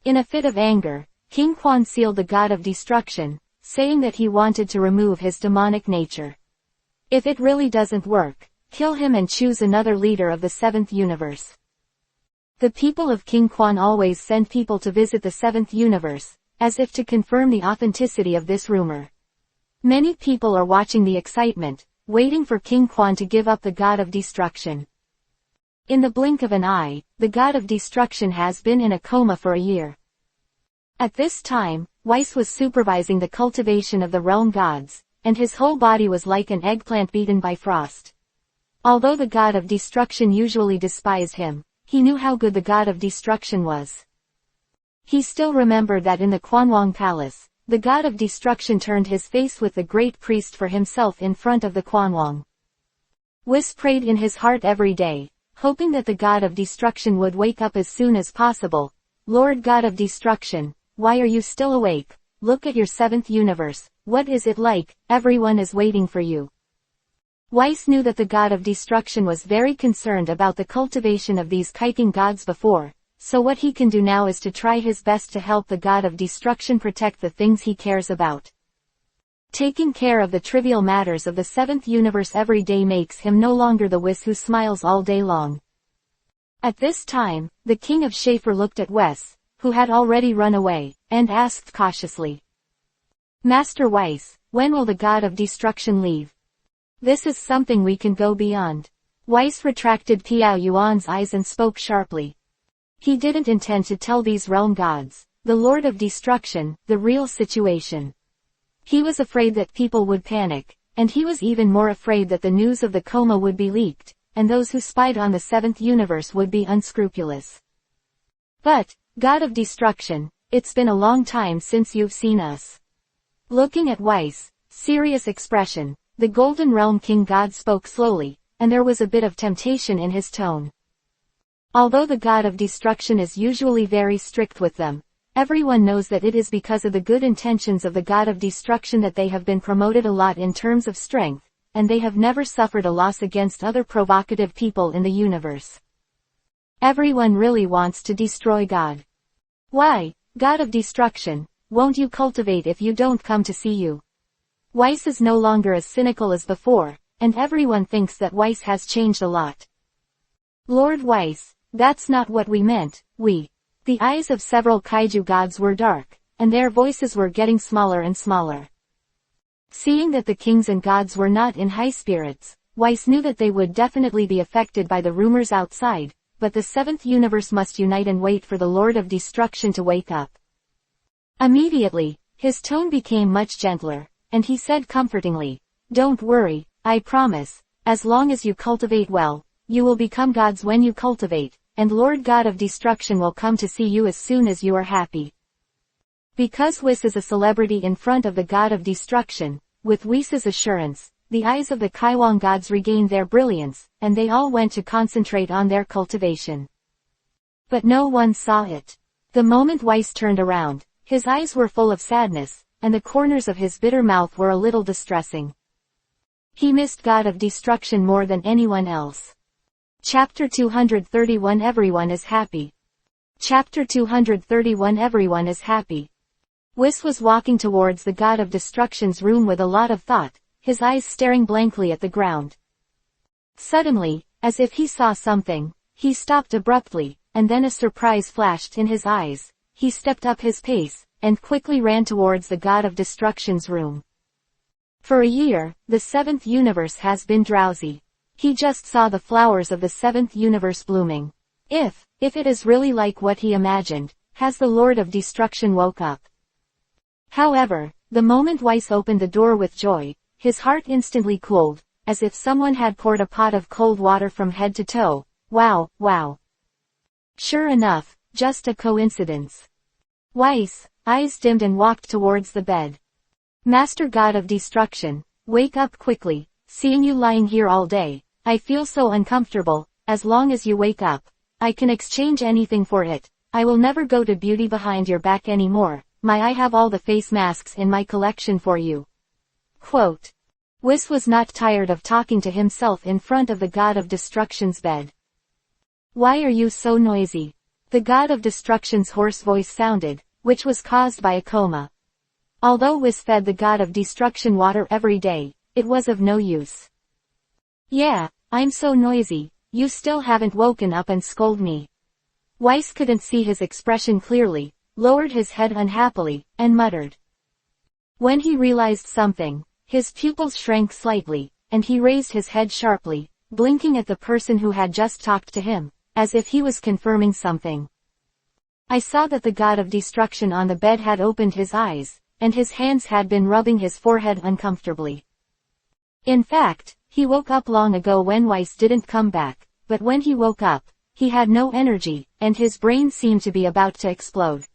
In a fit of anger, King Quan sealed the god of destruction, saying that he wanted to remove his demonic nature. If it really doesn't work, kill him and choose another leader of the seventh universe. The people of King Quan always send people to visit the seventh universe, as if to confirm the authenticity of this rumor. Many people are watching the excitement, waiting for King Quan to give up the god of destruction. In the blink of an eye, the god of destruction has been in a coma for a year. At this time, Weiss was supervising the cultivation of the realm gods, and his whole body was like an eggplant beaten by frost. Although the god of destruction usually despised him, he knew how good the god of destruction was. He still remembered that in the Quanwang Palace, the god of destruction turned his face with the great priest for himself in front of the Quanwang. Weiss prayed in his heart every day, hoping that the god of destruction would wake up as soon as possible. Lord God of destruction, why are you still awake? Look at your seventh universe, what is it like? Everyone is waiting for you. Weiss knew that the god of destruction was very concerned about the cultivation of these kiting gods before, so what he can do now is to try his best to help the god of destruction protect the things he cares about. Taking care of the trivial matters of the seventh universe every day makes him no longer the Weiss who smiles all day long. At this time, the king of Schaefer looked at Weiss, who had already run away, and asked cautiously. Master Weiss, when will the god of destruction leave? This is something we can go beyond. Weiss retracted Piao Yuan's eyes and spoke sharply. He didn't intend to tell these realm gods, the Lord of Destruction, the real situation. He was afraid that people would panic, and he was even more afraid that the news of the coma would be leaked, and those who spied on the seventh universe would be unscrupulous. But, God of Destruction, it's been a long time since you've seen us. Looking at Weiss' serious expression, the Golden Realm King God spoke slowly, and there was a bit of temptation in his tone. Although the god of destruction is usually very strict with them, everyone knows that it is because of the good intentions of the god of destruction that they have been promoted a lot in terms of strength, and they have never suffered a loss against other provocative people in the universe. Everyone really wants to destroy God. Why, God of destruction, won't you cultivate if you don't come to see you? Weiss is no longer as cynical as before, and everyone thinks that Weiss has changed a lot. Lord Weiss, that's not what we meant, The eyes of several kaiju gods were dark, and their voices were getting smaller and smaller. Seeing that the kings and gods were not in high spirits, Weiss knew that they would definitely be affected by the rumors outside, but the seventh universe must unite and wait for the Lord of Destruction to wake up. Immediately, his tone became much gentler, and he said comfortingly, Don't worry, I promise, as long as you cultivate well, you will become gods when you cultivate, and Lord God of Destruction will come to see you as soon as you are happy. Because Weiss is a celebrity in front of the God of Destruction, with Weiss's assurance, the eyes of the Kaiwang gods regained their brilliance, and they all went to concentrate on their cultivation. But no one saw it. The moment Weiss turned around, his eyes were full of sadness, and the corners of his bitter mouth were a little distressing. He missed God of Destruction more than anyone else. Chapter 231 Everyone is happy. Chapter 231 Everyone is happy. Weiss was walking towards the God of Destruction's room with a lot of thought, his eyes staring blankly at the ground. Suddenly, as if he saw something, he stopped abruptly, and then a surprise flashed in his eyes. He stepped up his pace, and quickly ran towards the God of Destruction's room. For a year, the seventh universe has been drowsy. He just saw the flowers of the seventh universe blooming. If it is really like what he imagined, has the Lord of Destruction woke up? However, the moment Weiss opened the door with joy, his heart instantly cooled, as if someone had poured a pot of cold water from head to toe. Wow. Sure enough, just a coincidence. Weiss' eyes dimmed and walked towards the bed. Master God of Destruction, wake up quickly, seeing you lying here all day, I feel so uncomfortable. As long as you wake up, I can exchange anything for it. I will never go to beauty behind your back anymore. I have all the face masks in my collection for you. Quote. Whis was not tired of talking to himself in front of the God of Destruction's bed. "Why are you so noisy?" The God of Destruction's hoarse voice sounded, which was caused by a coma. Although Whis fed the God of Destruction water every day, it was of no use. "Yeah, I'm so noisy, you still haven't woken up and scold me." Weiss couldn't see his expression clearly, lowered his head unhappily, and muttered. When he realized something, his pupils shrank slightly, and he raised his head sharply, blinking at the person who had just talked to him, as if he was confirming something. I saw that the God of Destruction on the bed had opened his eyes, and his hands had been rubbing his forehead uncomfortably. In fact, he woke up long ago when Weiss didn't come back, but when he woke up, he had no energy, and his brain seemed to be about to explode.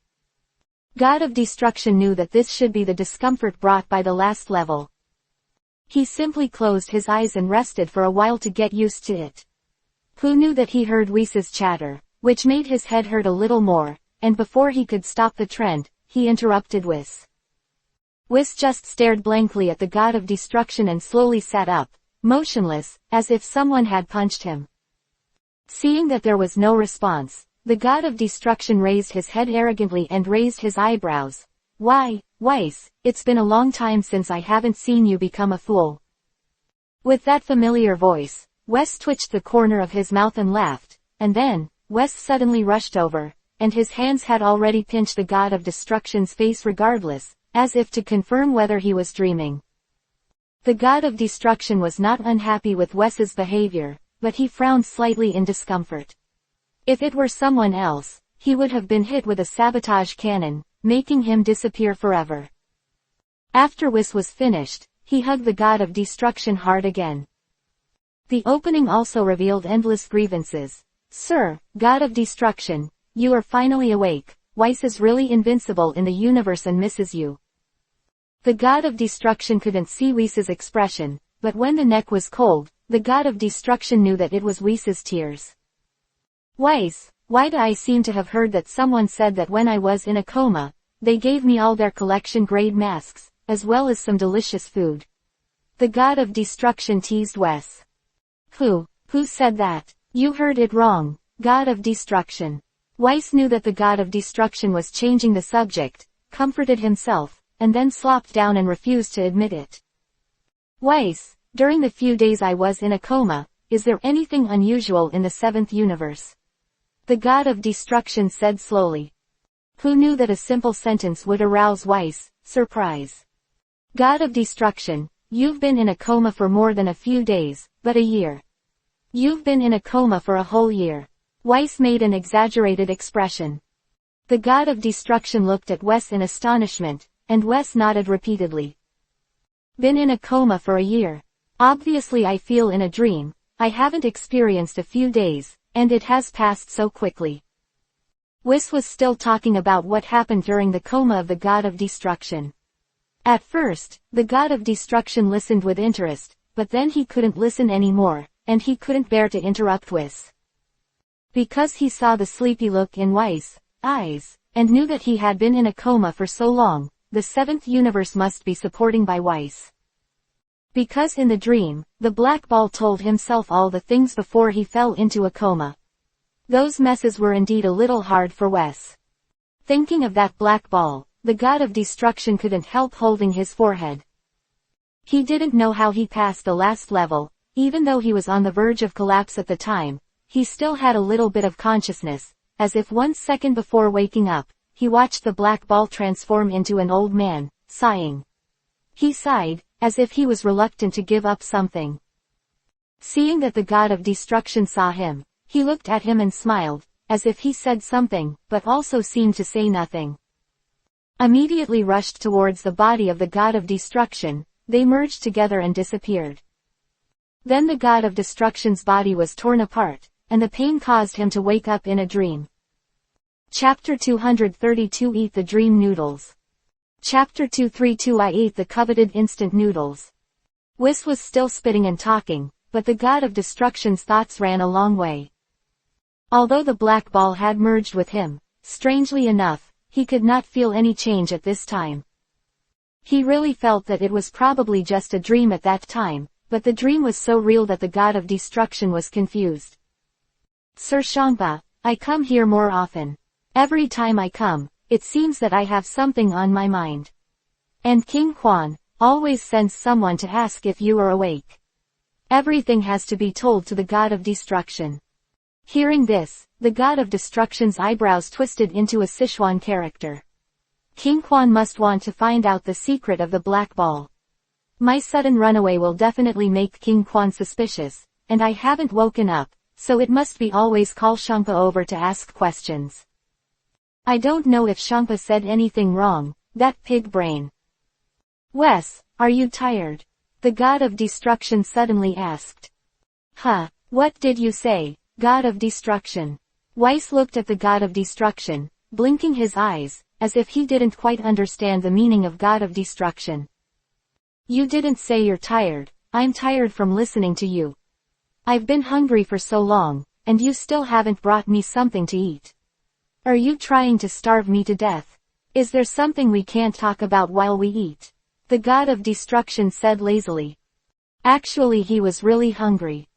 God of Destruction knew that this should be the discomfort brought by the last level. He simply closed his eyes and rested for a while to get used to it. Who knew that he heard Whis's chatter, which made his head hurt a little more, and before he could stop the trend, he interrupted Whis. Whis just stared blankly at the God of Destruction and slowly sat up, motionless, as if someone had punched him. Seeing that there was no response, the God of Destruction raised his head arrogantly and raised his eyebrows. "Why, Weiss, it's been a long time since I haven't seen you become a fool." With that familiar voice, Wes twitched the corner of his mouth and laughed, and then, Wes suddenly rushed over, and his hands had already pinched the God of Destruction's face regardless, as if to confirm whether he was dreaming. The God of Destruction was not unhappy with Wes's behavior, but he frowned slightly in discomfort. If it were someone else, he would have been hit with a sabotage cannon, making him disappear forever. After Wes was finished, he hugged the God of Destruction hard again. The opening also revealed endless grievances. "Sir, God of Destruction, you are finally awake. Weiss is really invincible in the universe and misses you." The God of Destruction couldn't see Weiss's expression, but when the neck was cold, the God of Destruction knew that it was Weiss's tears. "Weiss, why do I seem to have heard that someone said that when I was in a coma, they gave me all their collection-grade masks, as well as some delicious food?" The God of Destruction teased Wes. Who said that?" "You heard it wrong, God of Destruction." Weiss knew that the God of Destruction was changing the subject, comforted himself, and then slopped down and refused to admit it. "Weiss, during the few days I was in a coma, is there anything unusual in the seventh universe?" The God of Destruction said slowly. Who knew that a simple sentence would arouse Weiss' surprise? "God of Destruction, you've been in a coma for more than a few days, but a year." "You've been in a coma for a whole year." Weiss made an exaggerated expression. The God of Destruction looked at Wes in astonishment, and Wes nodded repeatedly. "Been in a coma for a year. Obviously I feel in a dream. I haven't experienced a few days, and it has passed so quickly." Wes was still talking about what happened during the coma of the God of Destruction. At first, the God of Destruction listened with interest, but then he couldn't listen anymore, and he couldn't bear to interrupt Wes. Because he saw the sleepy look in Weiss' eyes, and knew that he had been in a coma for so long, the seventh universe must be supporting by Weiss. Because in the dream, the black ball told himself all the things before he fell into a coma. Those messes were indeed a little hard for Wes. Thinking of that black ball, the God of Destruction couldn't help holding his forehead. He didn't know how he passed the last level. Even though he was on the verge of collapse at the time, he still had a little bit of consciousness, as if 1 second before waking up, he watched the black ball transform into an old man, sighing. He sighed, as if he was reluctant to give up something. Seeing that the God of Destruction saw him, he looked at him and smiled, as if he said something, but also seemed to say nothing. Immediately rushed towards the body of the God of Destruction, they merged together and disappeared. Then the God of Destruction's body was torn apart, and the pain caused him to wake up in a dream. Chapter 232 Eat the Dream Noodles. Chapter 232 I ate the coveted instant noodles. Wes was still spitting and talking, but the God of Destruction's thoughts ran a long way. Although the black ball had merged with him, strangely enough, he could not feel any change at this time. He really felt that it was probably just a dream at that time, but the dream was so real that the god of destruction was confused. Sir Shangpa, I come here more often. Every time I come, it seems that I have something on my mind. And King Quan always sends someone to ask if you are awake. Everything has to be told to the god of destruction. Hearing this, the god of destruction's eyebrows twisted into a Sichuan character. King Quan must want to find out the secret of the black ball. My sudden runaway will definitely make King Quan suspicious, and I haven't woken up, so it must be always call Shangpa over to ask questions. I don't know if Shangpa said anything wrong, that pig brain. Wes, are you tired? The god of destruction suddenly asked. Huh, what did you say, god of destruction? Weiss looked at the god of destruction, blinking his eyes, as if he didn't quite understand the meaning of god of destruction. You didn't say you're tired, I'm tired from listening to you. I've been hungry for so long, and you still haven't brought me something to eat. Are you trying to starve me to death? Is there something we can't talk about while we eat? The god of destruction said lazily. Actually he was really hungry.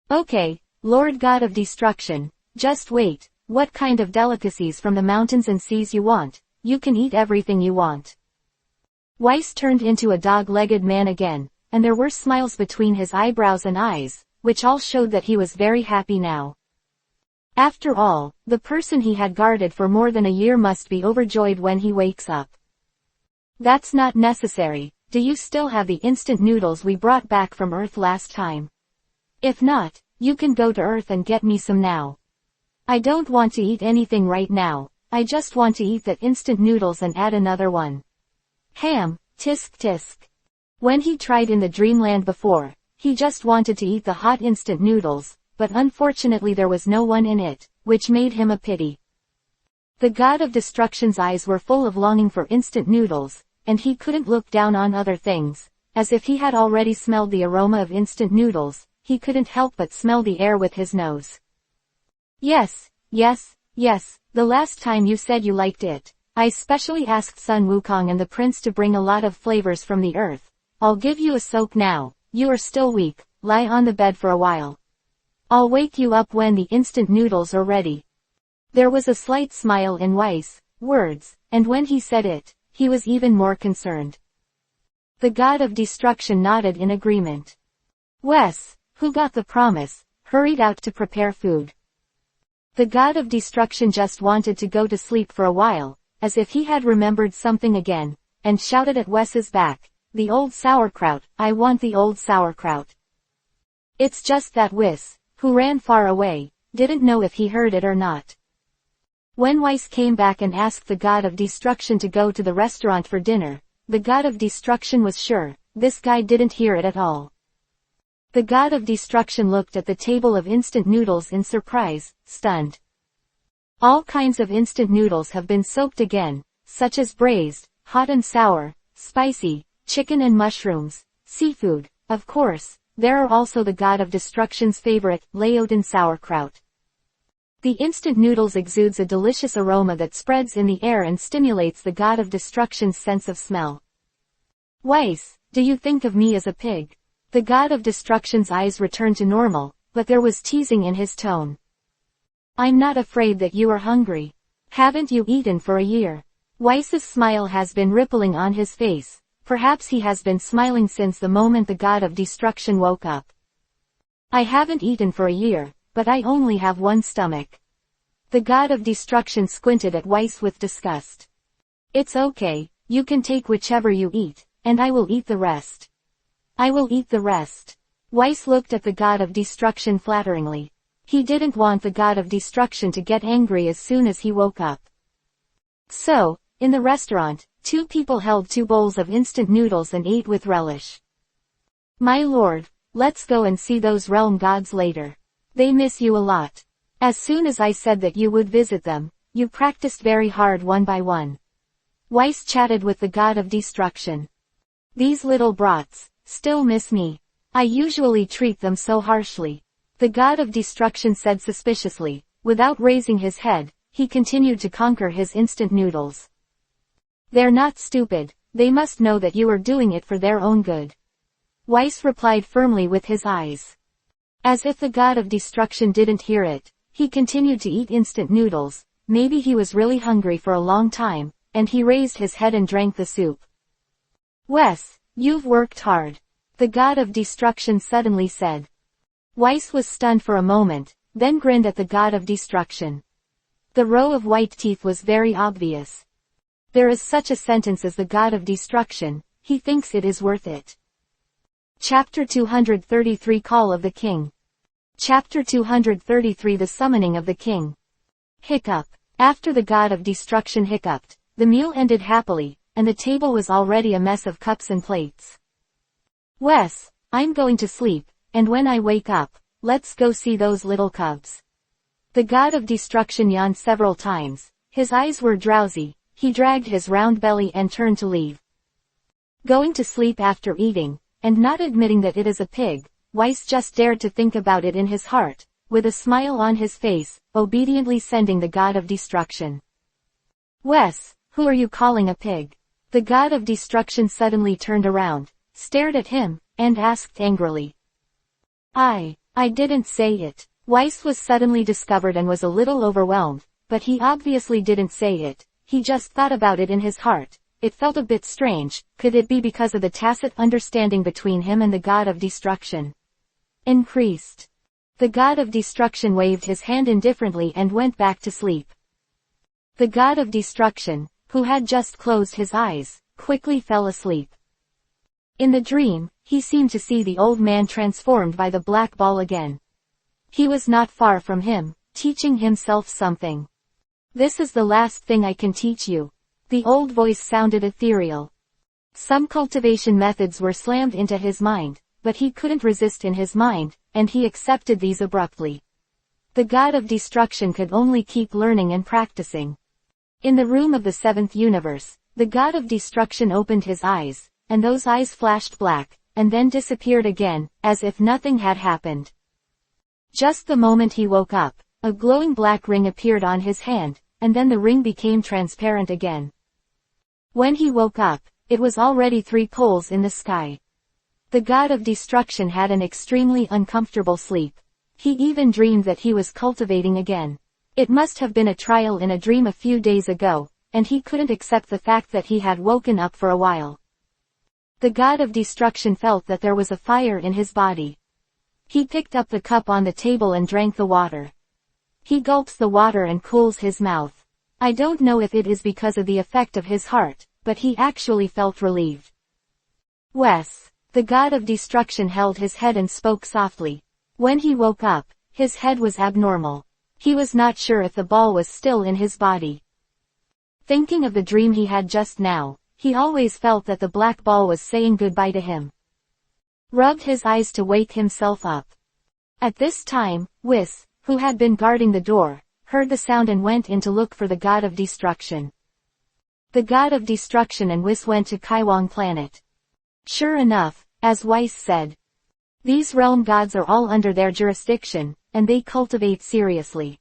Okay, Lord God of Destruction, just wait, what kind of delicacies from the mountains and seas you want, you can eat everything you want. Weiss turned into a dog-legged man again, and there were smiles between his eyebrows and eyes, which all showed that he was very happy now. After all, the person he had guarded for more than a year must be overjoyed when he wakes up. That's not necessary. Do you still have the instant noodles we brought back from Earth last time? If not, you can go to Earth and get me some now. I don't want to eat anything right now, I just want to eat that instant noodles and add another one. Ham, tisk tisk. When he tried in the dreamland before, he just wanted to eat the hot instant noodles, but unfortunately there was no one in it, which made him a pity. The god of destruction's eyes were full of longing for instant noodles, and he couldn't look down on other things, as if he had already smelled the aroma of instant noodles, he couldn't help but smell the air with his nose. Yes, the last time you said you liked it, I specially asked Sun Wukong and the prince to bring a lot of flavors from the earth. I'll give you a soak now, you are still weak, lie on the bed for a while. I'll wake you up when the instant noodles are ready. There was a slight smile in Weiss' words, and when he said it, he was even more concerned. The god of destruction nodded in agreement. Wes, who got the promise, hurried out to prepare food. The god of destruction just wanted to go to sleep for a while, as if he had remembered something again, and shouted at Wes's back, the old sauerkraut, I want the old sauerkraut. It's just that Wes, who ran far away, didn't know if he heard it or not. When Weiss came back and asked the god of destruction to go to the restaurant for dinner, the god of destruction was sure, this guy didn't hear it at all. The god of destruction looked at the table of instant noodles in surprise, stunned. All kinds of instant noodles have been soaked again, such as braised, hot and sour, spicy, chicken and mushrooms, seafood, of course, there are also the god of destruction's favorite, Laotin sauerkraut. The instant noodles exudes a delicious aroma that spreads in the air and stimulates the god of destruction's sense of smell. Weiss, do you think of me as a pig? The god of destruction's eyes returned to normal, but there was teasing in his tone. I'm not afraid that you are hungry. Haven't you eaten for a year? Weiss's smile has been rippling on his face. Perhaps he has been smiling since the moment the god of destruction woke up. I haven't eaten for a year, but I only have one stomach. The god of destruction squinted at Weiss with disgust. It's okay, you can take whichever you eat, and I will eat the rest. I will eat the rest. Weiss looked at the god of destruction flatteringly. He didn't want the god of destruction to get angry as soon as he woke up. So, in the restaurant, two people held 2 bowls of instant noodles and ate with relish. My lord, let's go and see those realm gods later. They miss you a lot. As soon as I said that you would visit them, you practiced very hard one by one. Weiss chatted with the god of destruction. These little brats still miss me. I usually treat them so harshly. The god of destruction said suspiciously. Without raising his head, he continued to conquer his instant noodles. They're not stupid, they must know that you are doing it for their own good. Weiss replied firmly with his eyes. As if the god of destruction didn't hear it, he continued to eat instant noodles. Maybe he was really hungry for a long time, and he raised his head and drank the soup. Wes, you've worked hard. The god of destruction suddenly said. Weiss was stunned for a moment, then grinned at the god of destruction. The row of white teeth was very obvious. There is such a sentence as the god of destruction, he thinks it is worth it. Chapter 233 Call of the King. Chapter 233 The Summoning of the King. Hiccup. After the god of destruction hiccuped, the meal ended happily, and the table was already a mess of cups and plates. Wes, I'm going to sleep, and when I wake up, let's go see those little cubs. The god of destruction yawned several times. His eyes were drowsy. He dragged his round belly and turned to leave. Going to sleep after eating, and not admitting that it is a pig, Weiss just dared to think about it in his heart, with a smile on his face, obediently sending the god of destruction. Wes, who are you calling a pig? The god of destruction suddenly turned around, stared at him, and asked angrily. I didn't say it. Weiss was suddenly discovered and was a little overwhelmed, but he obviously didn't say it, he just thought about it in his heart. It felt a bit strange. Could it be because of the tacit understanding between him and the god of destruction? Increased. The god of destruction waved his hand indifferently and went back to sleep. The god of destruction, who had just closed his eyes, quickly fell asleep. In the dream, he seemed to see the old man transformed by the black ball again. He was not far from him, teaching himself something. This is the last thing I can teach you. The old voice sounded ethereal. Some cultivation methods were slammed into his mind, but he couldn't resist in his mind, and he accepted these abruptly. The god of destruction could only keep learning and practicing. In the room of the seventh universe, the god of destruction opened his eyes, and those eyes flashed black, and then disappeared again, as if nothing had happened. Just the moment he woke up, a glowing black ring appeared on his hand, and then the ring became transparent again. When he woke up, it was already 3 poles in the sky. The god of destruction had an extremely uncomfortable sleep. He even dreamed that he was cultivating again. It must have been a trial in a dream a few days ago, and he couldn't accept the fact that he had woken up for a while. The god of destruction felt that there was a fire in his body. He picked up the cup on the table and drank the water. He gulps the water and cools his mouth. I don't know if it is because of the effect of his heart, but he actually felt relieved. Wes, the god of destruction held his head and spoke softly. When he woke up, his head was abnormal. He was not sure if the ball was still in his body. Thinking of the dream he had just now, he always felt that the black ball was saying goodbye to him. Rubbed his eyes to wake himself up. At this time, Wes, who had been guarding the door, heard the sound and went in to look for the god of destruction. The god of destruction and Wes went to Kaiwang planet. Sure enough, as Weiss said, these realm gods are all under their jurisdiction, and they cultivate seriously.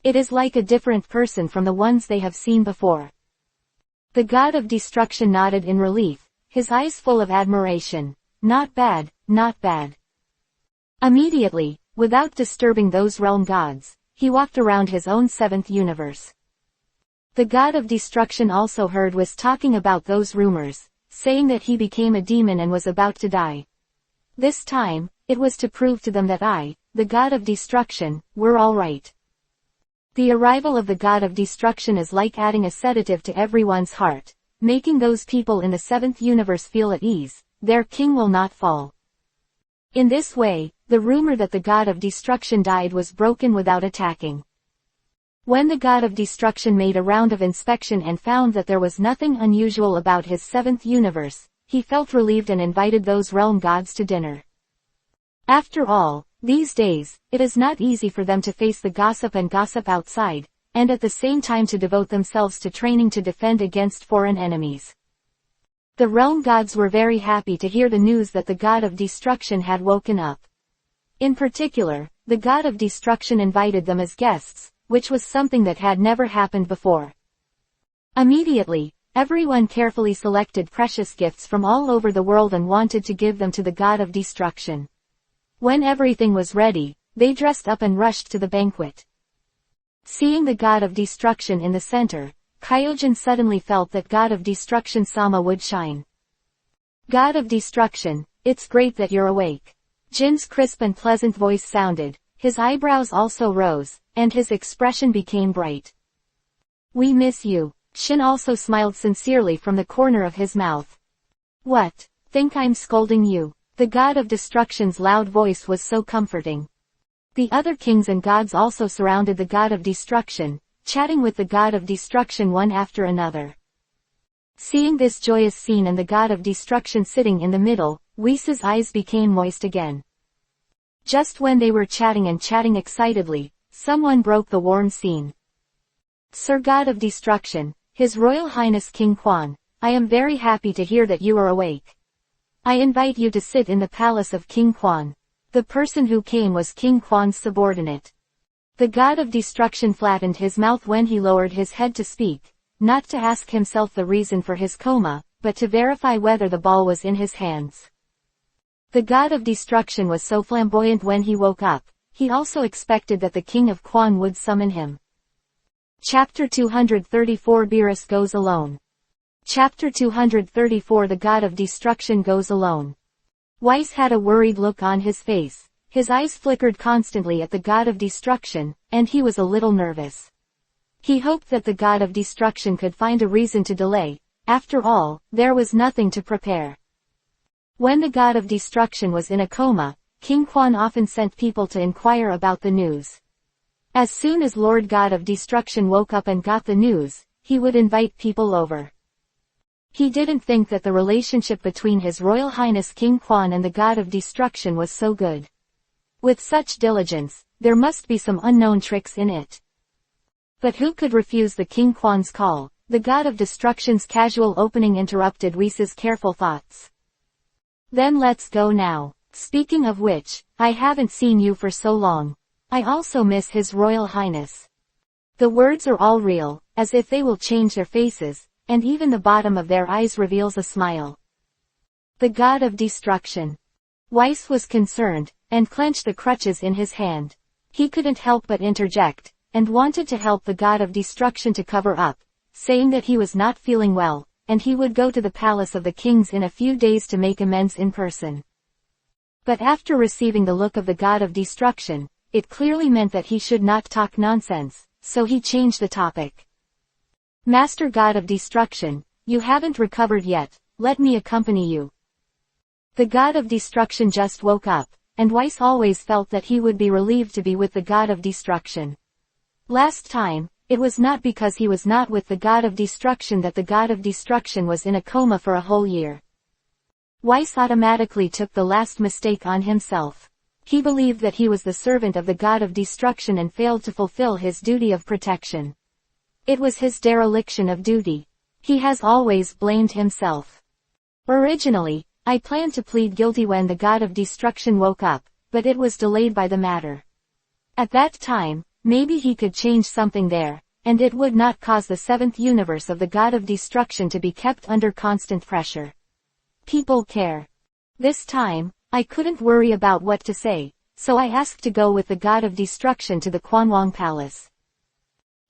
It is like a different person from the ones they have seen before. The god of destruction nodded in relief, his eyes full of admiration. Not bad, not bad. Immediately, without disturbing those realm gods, he walked around his own 7th universe. The god of destruction also heard Wes talking about those rumors, saying that he became a demon and was about to die. This time, it was to prove to them that I, the god of destruction, were all right. The arrival of the god of destruction is like adding a sedative to everyone's heart, making those people in the 7th universe feel at ease. Their king will not fall. In this way, the rumor that the god of destruction died was broken without attacking. When the god of destruction made a round of inspection and found that there was nothing unusual about his 7th universe, he felt relieved and invited those realm gods to dinner. After all, these days, it is not easy for them to face the gossip and gossip outside, and at the same time to devote themselves to training to defend against foreign enemies. The realm gods were very happy to hear the news that the god of destruction had woken up. In particular, the god of destruction invited them as guests, which was something that had never happened before. Immediately, everyone carefully selected precious gifts from all over the world and wanted to give them to the god of destruction. When everything was ready, they dressed up and rushed to the banquet. Seeing the god of destruction in the center, Kyojin suddenly felt that god of destruction Sama would shine. God of destruction, it's great that you're awake. Jin's crisp and pleasant voice sounded, his eyebrows also rose, and his expression became bright. We miss you. Shin also smiled sincerely from the corner of his mouth. What? Think I'm scolding you? The god of destruction's loud voice was so comforting. The other kings and gods also surrounded the god of destruction, chatting with the god of destruction one after another. Seeing this joyous scene and the god of destruction sitting in the middle, Whis' eyes became moist again. Just when they were chatting excitedly, someone broke the warm scene. Sir God of Destruction, His Royal Highness King Quan, I am very happy to hear that you are awake. I invite you to sit in the palace of King Quan. The person who came was King Quan's subordinate. The God of Destruction flattened his mouth when he lowered his head to speak, not to ask himself the reason for his coma, but to verify whether the ball was in his hands. The God of Destruction was so flamboyant when he woke up, he also expected that the King of Quan would summon him. Chapter 234 Beerus Goes Alone. Chapter 234 The God of Destruction Goes Alone. Whis had a worried look on his face, his eyes flickered constantly at the God of Destruction, and he was a little nervous. He hoped that the God of Destruction could find a reason to delay, after all, there was nothing to prepare. When the God of Destruction was in a coma, King Quan often sent people to inquire about the news. As soon as Lord God of Destruction woke up and got the news, he would invite people over. He didn't think that the relationship between His Royal Highness King Quan and the God of Destruction was so good. With such diligence, there must be some unknown tricks in it. But who could refuse the King Quan's call? The God of Destruction's casual opening interrupted Whis' careful thoughts. Then let's go now. Speaking of which, I haven't seen you for so long. I also miss His Royal Highness. The words are all real, as if they will change their faces, and even the bottom of their eyes reveals a smile. The God of Destruction. Whis was concerned, and clenched the crutches in his hand. He couldn't help but interject, and wanted to help the God of Destruction to cover up, saying that he was not feeling well, and he would go to the Palace of the Kings in a few days to make amends in person. But after receiving the look of the God of Destruction, it clearly meant that he should not talk nonsense, so he changed the topic. Master God of Destruction, you haven't recovered yet, let me accompany you. The God of Destruction just woke up, and Whis always felt that he would be relieved to be with the God of Destruction. Last time, it was not because he was not with the God of Destruction that the God of Destruction was in a coma for a whole year. Whis automatically took the last mistake on himself. He believed that he was the servant of the God of Destruction and failed to fulfill his duty of protection. It was his dereliction of duty. He has always blamed himself. Originally, I planned to plead guilty when the God of Destruction woke up, but it was delayed by the matter. At that time, maybe he could change something there, and it would not cause the seventh universe of the God of Destruction to be kept under constant pressure. People care. This time, I couldn't worry about what to say, so I asked to go with the God of Destruction to the Quanwang Palace.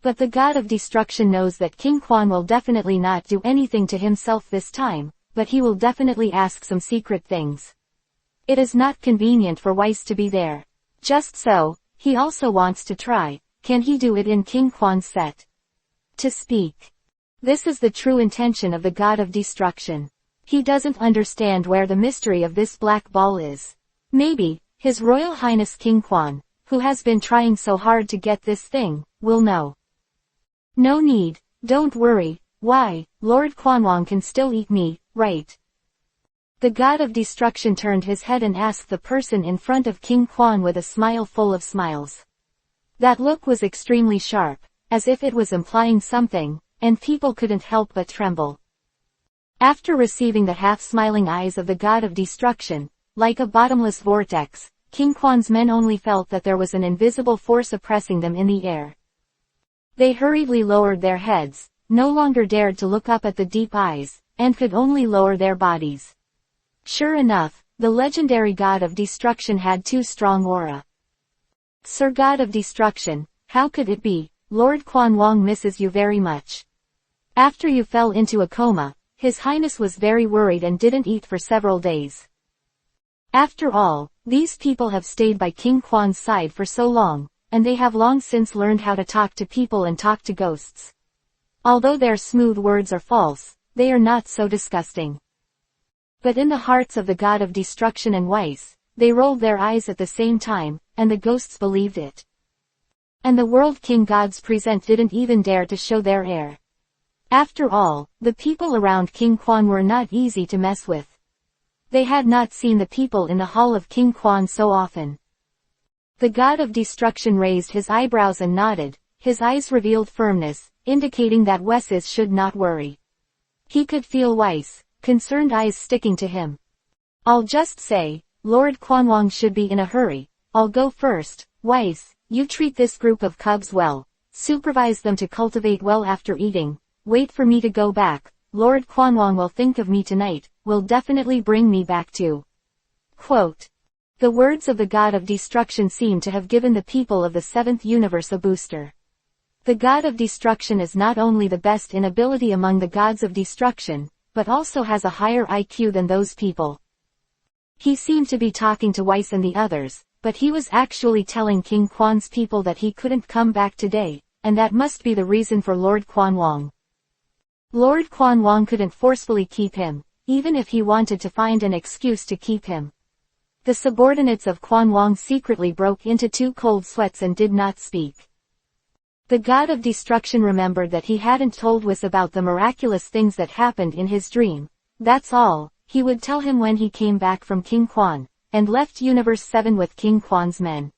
But the God of Destruction knows that King Quan will definitely not do anything to himself this time, but he will definitely ask some secret things. It is not convenient for Whis to be there. Just so, he also wants to try, can he do it in King Quan's set? To speak. This is the true intention of the God of Destruction. He doesn't understand where the mystery of this black ball is. Maybe, His Royal Highness King Quan, who has been trying so hard to get this thing, will know. No need, don't worry, why, Lord Quanwang can still eat me, right? The God of Destruction turned his head and asked the person in front of King Quan with a smile full of smiles. That look was extremely sharp, as if it was implying something, and people couldn't help but tremble. After receiving the half-smiling eyes of the God of Destruction, like a bottomless vortex, King Quan's men only felt that there was an invisible force oppressing them in the air. They hurriedly lowered their heads, no longer dared to look up at the deep eyes, and could only lower their bodies. Sure enough, the legendary god of destruction had too strong aura. Sir God of Destruction, how could it be? Lord Quan Wong misses you very much. After you fell into a coma, His Highness was very worried and didn't eat for several days. After all, these people have stayed by King Quan's side for so long, and they have long since learned how to talk to people and talk to ghosts. Although their smooth words are false, they are not so disgusting. But in the hearts of the God of Destruction and Weiss, they rolled their eyes at the same time, and the ghosts believed it. And the World King Gods present didn't even dare to show their air. After all, the people around King Quan were not easy to mess with. They had not seen the people in the hall of King Quan so often. The God of Destruction raised his eyebrows and nodded, his eyes revealed firmness, indicating that Wes's should not worry. He could feel Weiss' concerned eyes sticking to him. I'll just say, Lord Quanwong should be in a hurry. I'll go first. Weiss, you treat this group of cubs well. Supervise them to cultivate well after eating. Wait for me to go back. Lord Quanwong will think of me tonight, will definitely bring me back too. Quote. The words of the God of Destruction seem to have given the people of the seventh universe a booster. The God of Destruction is not only the best in ability among the gods of destruction, but also has a higher IQ than those people. He seemed to be talking to Weiss and the others, but he was actually telling King Quan's people that he couldn't come back today, and that must be the reason for Lord Quanwong. Lord Quanwong couldn't forcefully keep him, even if he wanted to find an excuse to keep him. The subordinates of Quanwong secretly broke into two cold sweats and did not speak. The God of Destruction remembered that he hadn't told Weiss about the miraculous things that happened in his dream. That's all, he would tell him when he came back from King Quan, and left Universe 7 with King Quan's men.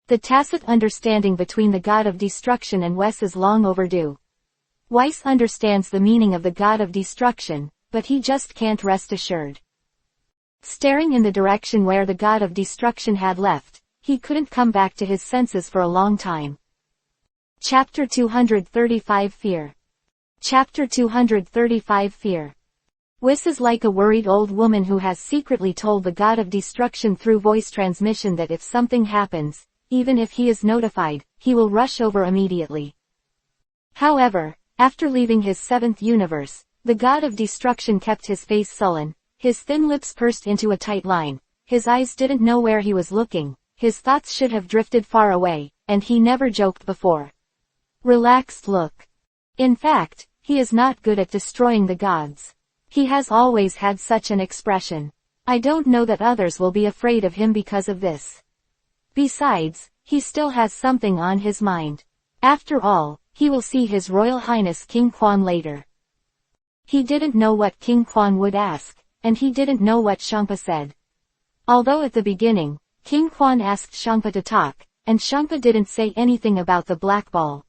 The tacit understanding between the God of Destruction and Weiss is long overdue. Weiss understands the meaning of the God of Destruction, but he just can't rest assured. Staring in the direction where the God of Destruction had left, he couldn't come back to his senses for a long time. Chapter 235 Fear. Chapter 235 Fear. Weiss is like a worried old woman who has secretly told the God of Destruction through voice transmission that if something happens, even if he is notified, he will rush over immediately. However, after leaving his seventh universe, the God of Destruction kept his face sullen, his thin lips pursed into a tight line, his eyes didn't know where he was looking, his thoughts should have drifted far away, and he never joked before. Relaxed look. In fact, he is not good at destroying the gods. He has always had such an expression. I don't know that others will be afraid of him because of this. Besides, he still has something on his mind. After all, he will see His Royal Highness King Quan later. He didn't know what King Quan would ask, and he didn't know what Shangpa said. Although at the beginning, King Quan asked Shangpa to talk, and Shangpa didn't say anything about the black ball.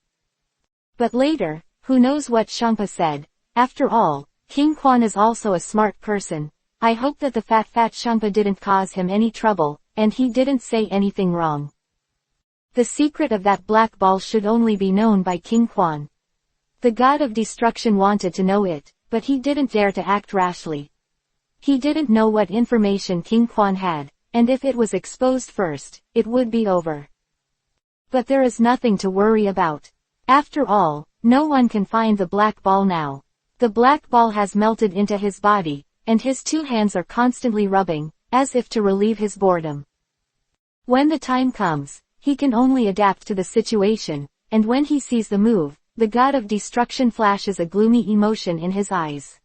But later, who knows what Shangpa said? After all, King Quan is also a smart person. I hope that the fat Shangpa didn't cause him any trouble, and he didn't say anything wrong. The secret of that black ball should only be known by King Quan. The God of Destruction wanted to know it, but he didn't dare to act rashly. He didn't know what information King Quan had, and if it was exposed first, it would be over. But there is nothing to worry about. After all, no one can find the black ball now. The black ball has melted into his body, and his two hands are constantly rubbing, as if to relieve his boredom. When the time comes, he can only adapt to the situation, and when he sees the move, the God of Destruction flashes a gloomy emotion in his eyes.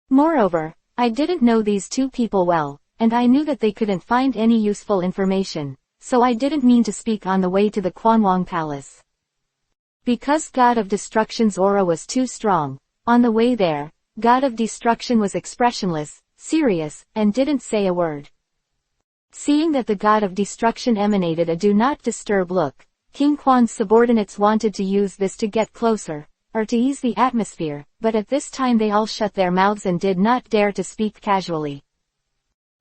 Moreover, I didn't know these two people well, and I knew that they couldn't find any useful information, so I didn't mean to speak on the way to the Quanwong Palace. Because God of Destruction's aura was too strong, on the way there, God of Destruction was expressionless, serious, and didn't say a word. Seeing that the God of Destruction emanated a do not disturb look, King Quan's subordinates wanted to use this to get closer, or to ease the atmosphere, but at this time they all shut their mouths and did not dare to speak casually.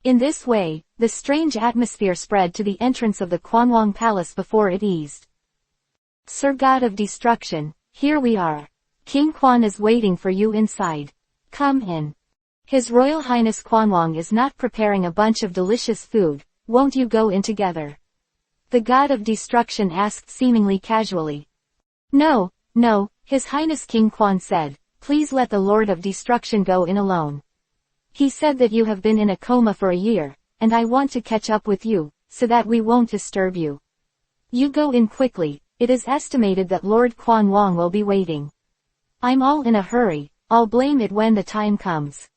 In this way, the strange atmosphere spread to the entrance of the Quanwong Palace before it eased. Sir God of Destruction, here we are. King Quan is waiting for you inside. Come in. His Royal Highness Quanwang is not preparing a bunch of delicious food, won't you go in together? The God of Destruction asked seemingly casually. No, no, His Highness King Quan said, please let the Lord of Destruction go in alone. He said that you have been in a coma for a year, and I want to catch up with you, so that we won't disturb you. You go in quickly, it is estimated that Lord Quan Wang will be waiting. I'm all in a hurry, I'll blame it when the time comes.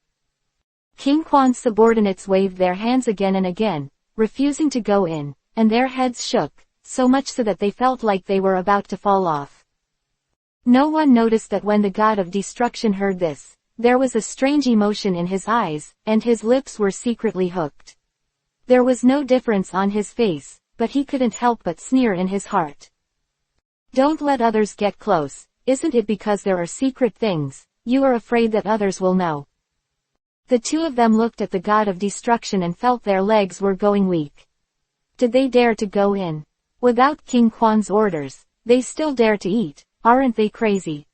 King Quan's subordinates waved their hands again and again, refusing to go in, and their heads shook, so much so that they felt like they were about to fall off. No one noticed that when the God of Destruction heard this, there was a strange emotion in his eyes, and his lips were secretly hooked. There was no difference on his face, but he couldn't help but sneer in his heart. Don't let others get close, isn't it because there are secret things, you are afraid that others will know? The two of them looked at the God of Destruction and felt their legs were going weak. Did they dare to go in? Without King Quan's orders, they still dare to eat, aren't they crazy?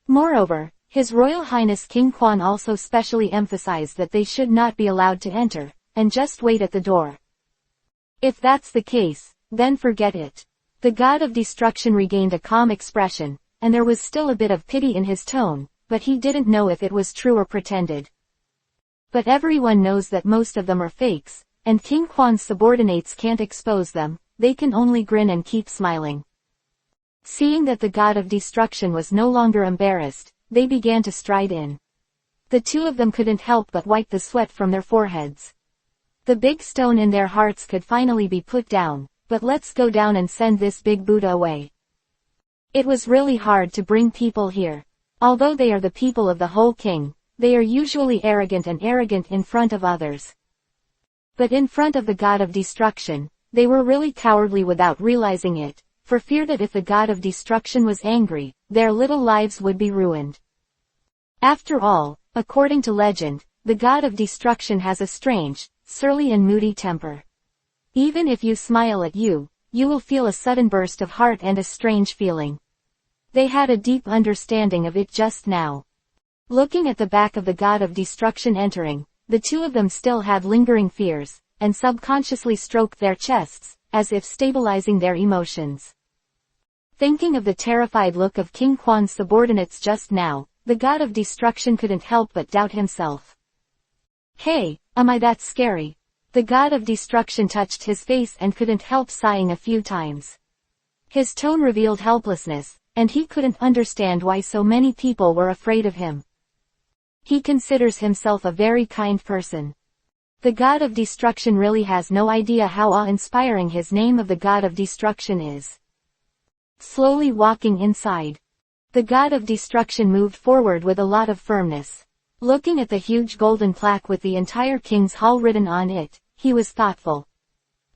Moreover, His Royal Highness King Quan also specially emphasized that they should not be allowed to enter, and just wait at the door. If that's the case, then forget it. The God of Destruction regained a calm expression, and there was still a bit of pity in his tone, but he didn't know if it was true or pretended. But everyone knows that most of them are fakes, and King Quan's subordinates can't expose them, they can only grin and keep smiling. Seeing that the God of Destruction was no longer embarrassed, they began to stride in. The two of them couldn't help but wipe the sweat from their foreheads. The big stone in their hearts could finally be put down, but let's go down and send this big Buddha away. It was really hard to bring people here. Although they are the people of the whole king, they are usually arrogant in front of others. But in front of the God of Destruction, they were really cowardly without realizing it, for fear that if the God of Destruction was angry, their little lives would be ruined. After all, according to legend, the God of Destruction has a strange, surly and moody temper. Even if you smile at you will feel a sudden burst of heart and a strange feeling. They had a deep understanding of it just now. Looking at the back of the God of Destruction entering, the two of them still had lingering fears, and subconsciously stroked their chests, as if stabilizing their emotions. Thinking of the terrified look of King Quan's subordinates just now, the God of Destruction couldn't help but doubt himself. Hey, am I that scary? The God of Destruction touched his face and couldn't help sighing a few times. His tone revealed helplessness, and he couldn't understand why so many people were afraid of him. He considers himself a very kind person. The God of Destruction really has no idea how awe-inspiring his name of the God of Destruction is. Slowly walking inside, the God of Destruction moved forward with a lot of firmness. Looking at the huge golden plaque with the entire King's Hall written on it, he was thoughtful.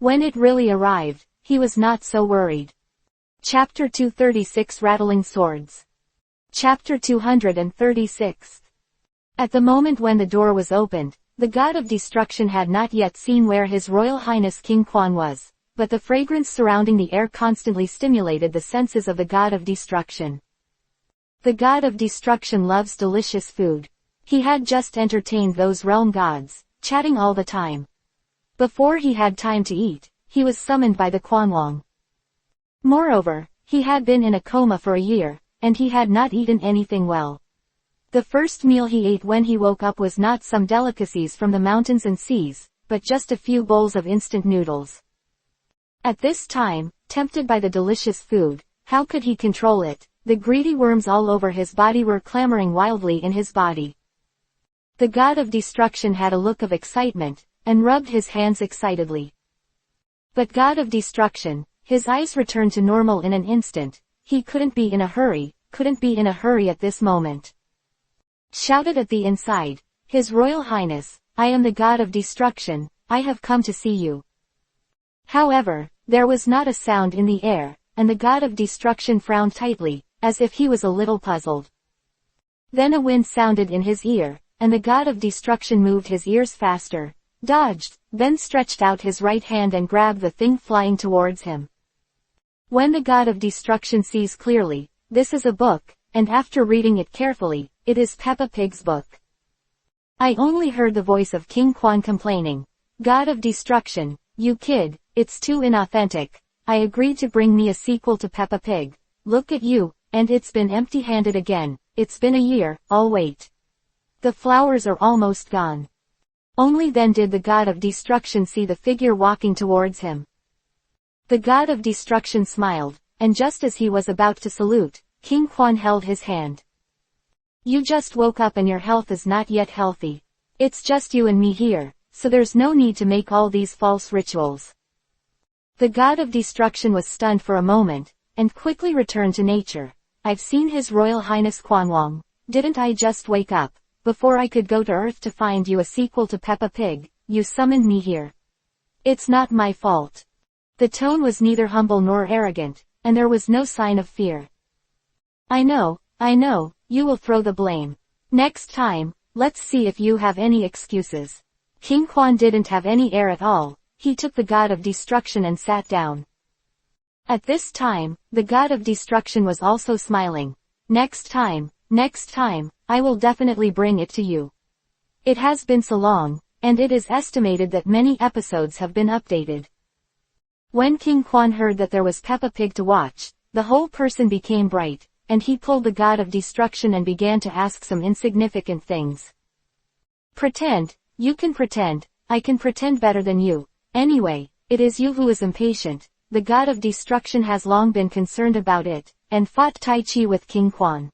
When it really arrived, he was not so worried. Chapter 236 Rattling Swords. Chapter 236. At the moment when the door was opened, the God of Destruction had not yet seen where His Royal Highness King Quan was, but the fragrance surrounding the air constantly stimulated the senses of the God of Destruction. The God of Destruction loves delicious food. He had just entertained those realm gods, chatting all the time. Before he had time to eat, he was summoned by the Quanwang. Moreover, he had been in a coma for a year, and he had not eaten anything well. The first meal he ate when he woke up was not some delicacies from the mountains and seas, but just a few bowls of instant noodles. At this time, tempted by the delicious food, how could he control it? The greedy worms all over his body were clamoring wildly in his body. The God of Destruction had a look of excitement, and rubbed his hands excitedly. But God of Destruction, his eyes returned to normal in an instant. He couldn't be in a hurry at this moment. Shouted at the inside, His Royal Highness, I am the God of Destruction, I have come to see you. However, there was not a sound in the air, and the God of Destruction frowned tightly, as if he was a little puzzled. Then a wind sounded in his ear, and the God of Destruction moved his ears faster, dodged, then stretched out his right hand and grabbed the thing flying towards him. When the God of Destruction sees clearly, this is a book, and after reading it carefully, it is Peppa Pig's book. I only heard the voice of King Quan complaining. God of Destruction, you kid, it's too inauthentic. I agreed to bring me a sequel to Peppa Pig. Look at you, and it's been empty-handed again. It's been a year, I'll wait. The flowers are almost gone. Only then did the God of Destruction see the figure walking towards him. The God of Destruction smiled, and just as he was about to salute, King Quan held his hand. You just woke up and your health is not yet healthy. It's just you and me here, so there's no need to make all these false rituals. The God of Destruction was stunned for a moment, and quickly returned to nature. I've seen His Royal Highness Quan Wong. Didn't I just wake up? Before I could go to Earth to find you a sequel to Peppa Pig, you summoned me here. It's not my fault. The tone was neither humble nor arrogant, and there was no sign of fear. I know, you will throw the blame. Next time, let's see if you have any excuses. King Quan didn't have any air at all. He took the God of Destruction and sat down. At this time, the God of Destruction was also smiling. Next time, I will definitely bring it to you. It has been so long, and it is estimated that many episodes have been updated. When King Quan heard that there was Peppa Pig to watch, the whole person became bright, and he pulled the God of Destruction and began to ask some insignificant things. Pretend, you can pretend, I can pretend better than you. Anyway, it is you who is impatient. The God of Destruction has long been concerned about it, and fought Tai Chi with King Quan.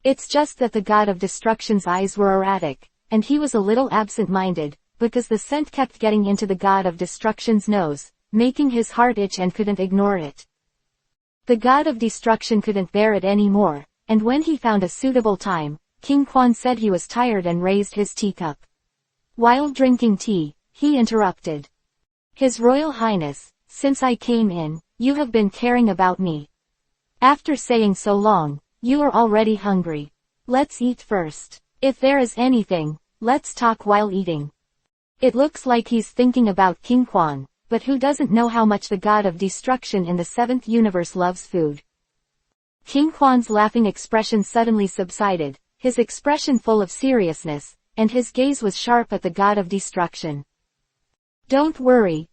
It's just that the God of Destruction's eyes were erratic, and he was a little absent-minded, because the scent kept getting into the God of Destruction's nose, making his heart itch and couldn't ignore it. The God of Destruction couldn't bear it anymore, and when he found a suitable time, King Quan said he was tired and raised his teacup. While drinking tea, he interrupted. His Royal Highness, since I came in, you have been caring about me. After saying so long, you are already hungry. Let's eat first. If there is anything, let's talk while eating. It looks like he's thinking about King Quan, but who doesn't know how much the God of Destruction in the 7th universe loves food? King Quan's laughing expression suddenly subsided, his expression full of seriousness, and his gaze was sharp at the God of Destruction. Don't worry,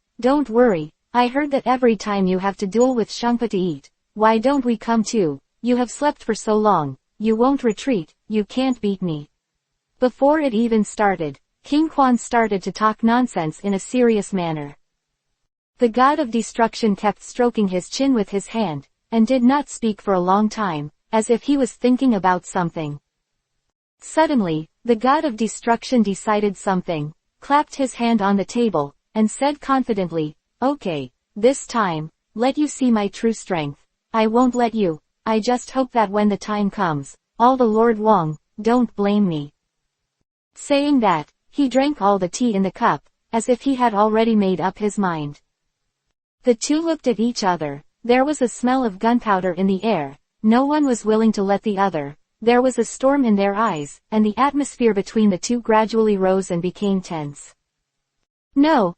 I heard that every time you have to duel with Shangpa to eat. Why don't we come too? You have slept for so long, you won't retreat, you can't beat me. Before it even started, King Quan started to talk nonsense in a serious manner. The God of Destruction kept stroking his chin with his hand, and did not speak for a long time, as if he was thinking about something. Suddenly, the God of Destruction decided something, clapped his hand on the table, and said confidently, Okay, this time, let you see my true strength. I won't let you. I just hope that when the time comes, all the Lord Wong, don't blame me. Saying that, he drank all the tea in the cup, as if he had already made up his mind. The two looked at each other. There was a smell of gunpowder in the air. No one was willing to let the other. There was a storm in their eyes, and the atmosphere between the two gradually rose and became tense. No,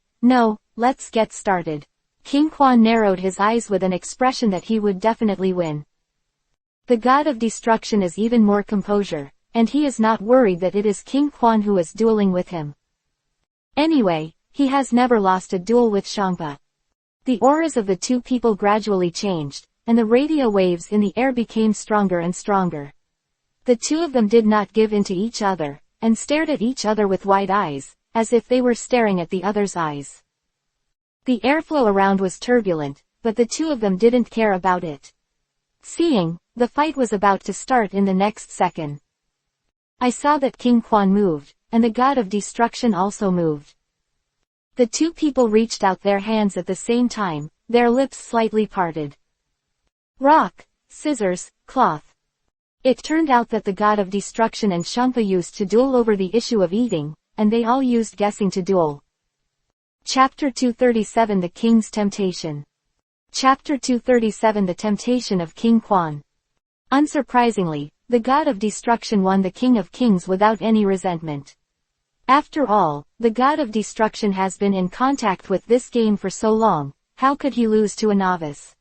let's get started. King Quan narrowed his eyes with an expression that he would definitely win. The God of Destruction is even more composure, and he is not worried that it is King Quan who is dueling with him. Anyway, he has never lost a duel with Shangpa. The auras of the two people gradually changed, and the radio waves in the air became stronger and stronger. The two of them did not give in to each other, and stared at each other with wide eyes, as if they were staring at the other's eyes. The airflow around was turbulent, but the two of them didn't care about it. Seeing, the fight was about to start in the next second. I saw that King Quan moved, and the God of Destruction also moved. The two people reached out their hands at the same time, their lips slightly parted. Rock, scissors, cloth. It turned out that the God of Destruction and Shangpa used to duel over the issue of eating, and they all used guessing to duel. Chapter 237 The King's Temptation. Chapter 237 The Temptation of King Quan. Unsurprisingly, the God of Destruction won the King of Kings without any resentment. After all, the God of Destruction has been in contact with this game for so long, how could he lose to a novice?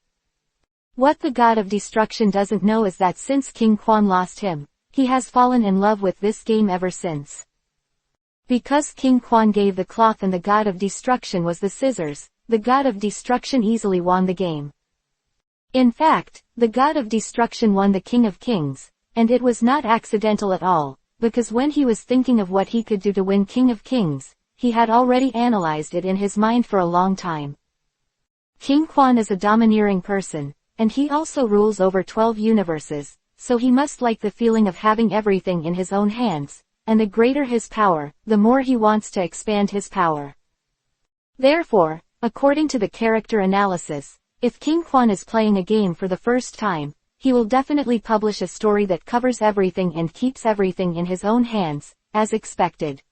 What the god of destruction doesn't know is that since King Quan lost him, he has fallen in love with this game ever since. Because King Quan gave the cloth and the god of destruction was the scissors, the god of destruction easily won the game. In fact, the god of destruction won the King of Kings, and it was not accidental at all, because when he was thinking of what he could do to win King of Kings, he had already analyzed it in his mind for a long time. King Quan is a domineering person, and he also rules over 12 universes, so he must like the feeling of having everything in his own hands, and the greater his power, the more he wants to expand his power. Therefore, according to the character analysis, if King Quan is playing a game for the first time, he will definitely publish a story that covers everything and keeps everything in his own hands, as expected.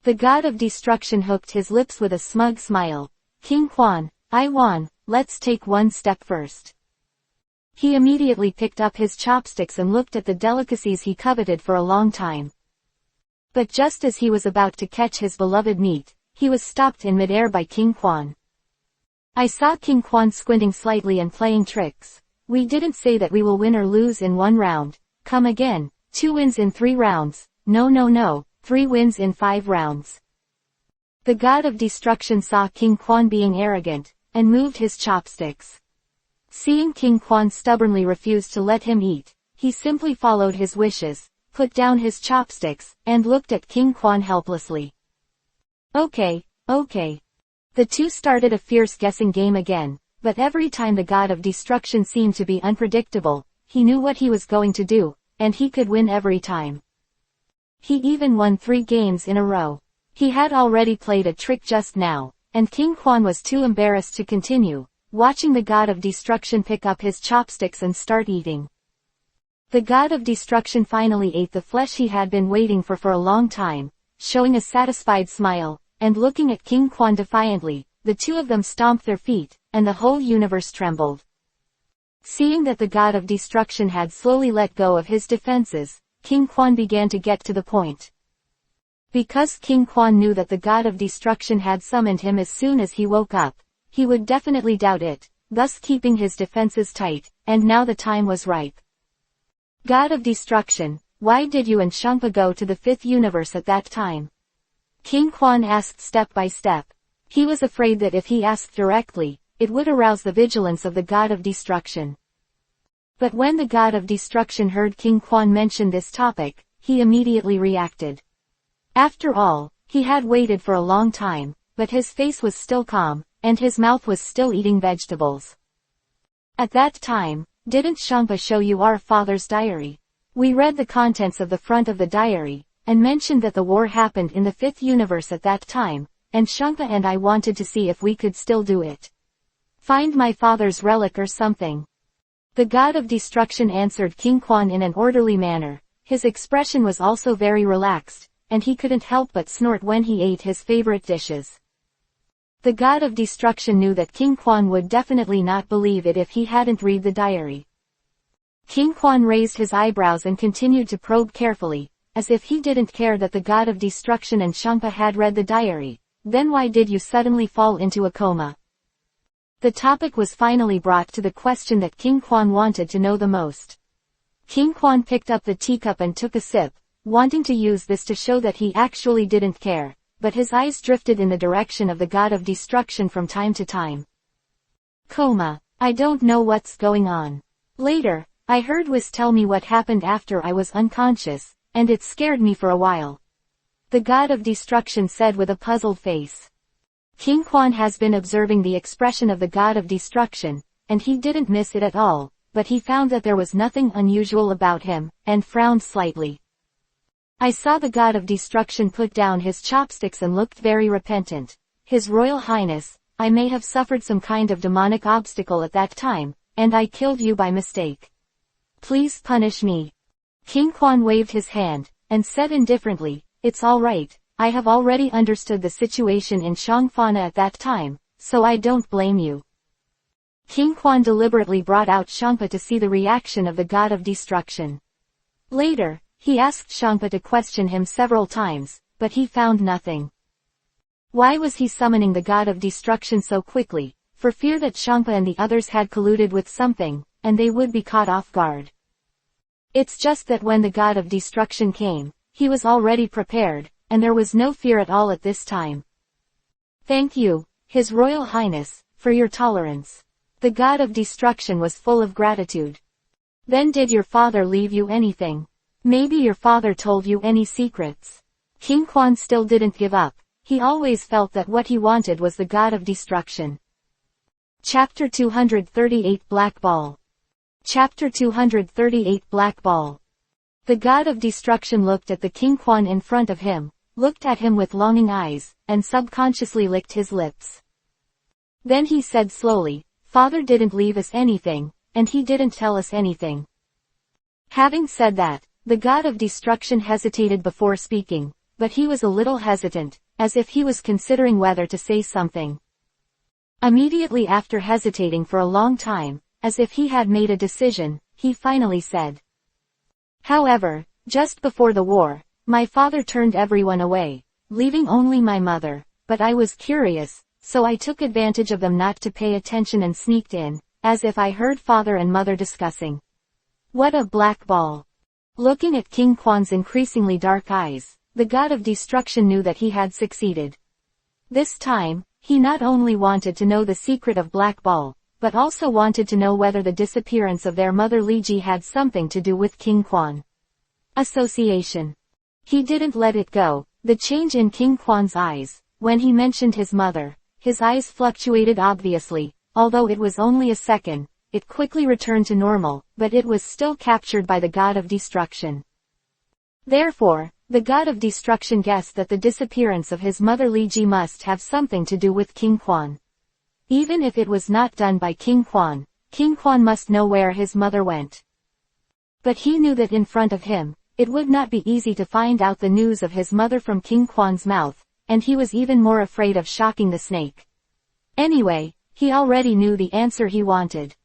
The god of destruction hooked his lips with a smug smile. King Quan, I won, let's take one step first. He immediately picked up his chopsticks and looked at the delicacies he coveted for a long time. But just as he was about to catch his beloved meat, he was stopped in midair by King Quan. I saw King Quan squinting slightly and playing tricks. We didn't say that we will win or lose in one round. Come again, 2 wins in 3 rounds. No, 3 wins in 5 rounds. The god of destruction saw King Quan being arrogant, and moved his chopsticks. Seeing King Quan stubbornly refuse to let him eat, he simply followed his wishes, put down his chopsticks, and looked at King Quan helplessly. Okay. The two started a fierce guessing game again, but every time the god of destruction seemed to be unpredictable, he knew what he was going to do, and he could win every time. He even won 3 games in a row. He had already played a trick just now, and King Quan was too embarrassed to continue, watching the god of destruction pick up his chopsticks and start eating. The god of destruction finally ate the flesh he had been waiting for a long time, showing a satisfied smile, and looking at King Quan defiantly. The two of them stomped their feet, and the whole universe trembled. Seeing that the god of destruction had slowly let go of his defenses, King Quan began to get to the point. Because King Quan knew that the god of destruction had summoned him as soon as he woke up, he would definitely doubt it, thus keeping his defenses tight, and now the time was ripe. God of destruction, why did you and Shangpa go to the 5th universe at that time? King Quan asked step by step. He was afraid that if he asked directly, it would arouse the vigilance of the god of destruction. But when the god of destruction heard King Quan mention this topic, he immediately reacted. After all, he had waited for a long time, but his face was still calm, and his mouth was still eating vegetables. At that time, didn't Shangpa show you our father's diary? We read the contents of the front of the diary, and mentioned that the war happened in the 5th universe at that time, and Shangpa and I wanted to see if we could still do it. Find my father's relic or something. The god of destruction answered King Quan in an orderly manner. His expression was also very relaxed, and he couldn't help but snort when he ate his favorite dishes. The god of destruction knew that King Quan would definitely not believe it if he hadn't read the diary. King Quan raised his eyebrows and continued to probe carefully, as if he didn't care that the god of destruction and Shangpa had read the diary. Then why did you suddenly fall into a coma? The topic was finally brought to the question that King Quan wanted to know the most. King Quan picked up the teacup and took a sip, wanting to use this to show that he actually didn't care, but his eyes drifted in the direction of the god of destruction from time to time. Coma. I don't know what's going on. Later, I heard Whis tell me what happened after I was unconscious, and it scared me for a while. The god of destruction said with a puzzled face. King Quan has been observing the expression of the god of destruction, and he didn't miss it at all, but he found that there was nothing unusual about him, and frowned slightly. I saw the god of destruction put down his chopsticks and looked very repentant. His Royal Highness, I may have suffered some kind of demonic obstacle at that time, and I killed you by mistake. Please punish me. King Quan waved his hand, and said indifferently, it's all right. I have already understood the situation in Shangfana at that time, so I don't blame you. King Quan deliberately brought out Shangpa to see the reaction of the god of destruction. Later, he asked Shangpa to question him several times, but he found nothing. Why was he summoning the god of destruction so quickly? for fear that Champa and the others had colluded with something, and they would be caught off guard. It's just that when the god of destruction came, he was already prepared, and there was no fear at all at this time. Thank you, His Royal Highness, for your tolerance. The god of destruction was full of gratitude. Then did your father leave you anything? Maybe your father told you any secrets? King Quan still didn't give up. He always felt that what he wanted was the god of destruction. Chapter 238 Black Ball. Chapter 238 Black Ball. The god of destruction looked at the King Quan in front of him, looked at him with longing eyes, and subconsciously licked his lips. Then he said slowly, "Father didn't leave us anything, and he didn't tell us anything." Having said that, the god of destruction hesitated before speaking, but he was a little hesitant, as if he was considering whether to say something. Immediately after hesitating for a long time, as if he had made a decision, he finally said, "However, just before the war, my father turned everyone away, leaving only my mother, but I was curious, so I took advantage of them not to pay attention and sneaked in, as if I heard father and mother discussing." What a black ball! Looking at King Quan's increasingly dark eyes, the god of destruction knew that he had succeeded. This time, he not only wanted to know the secret of Black Ball, but also wanted to know whether the disappearance of their mother Li Ji had something to do with King Quan. Association. He didn't let it go. The change in King Quan's eyes, when he mentioned his mother, his eyes fluctuated obviously, although it was only a second, it quickly returned to normal, but it was still captured by the god of destruction. Therefore, the god of destruction guessed that the disappearance of his mother Li Ji must have something to do with King Quan. Even if it was not done by King Quan must know where his mother went. But he knew that in front of him, it would not be easy to find out the news of his mother from King Quan's mouth, and he was even more afraid of shocking the snake. Anyway, he already knew the answer he wanted.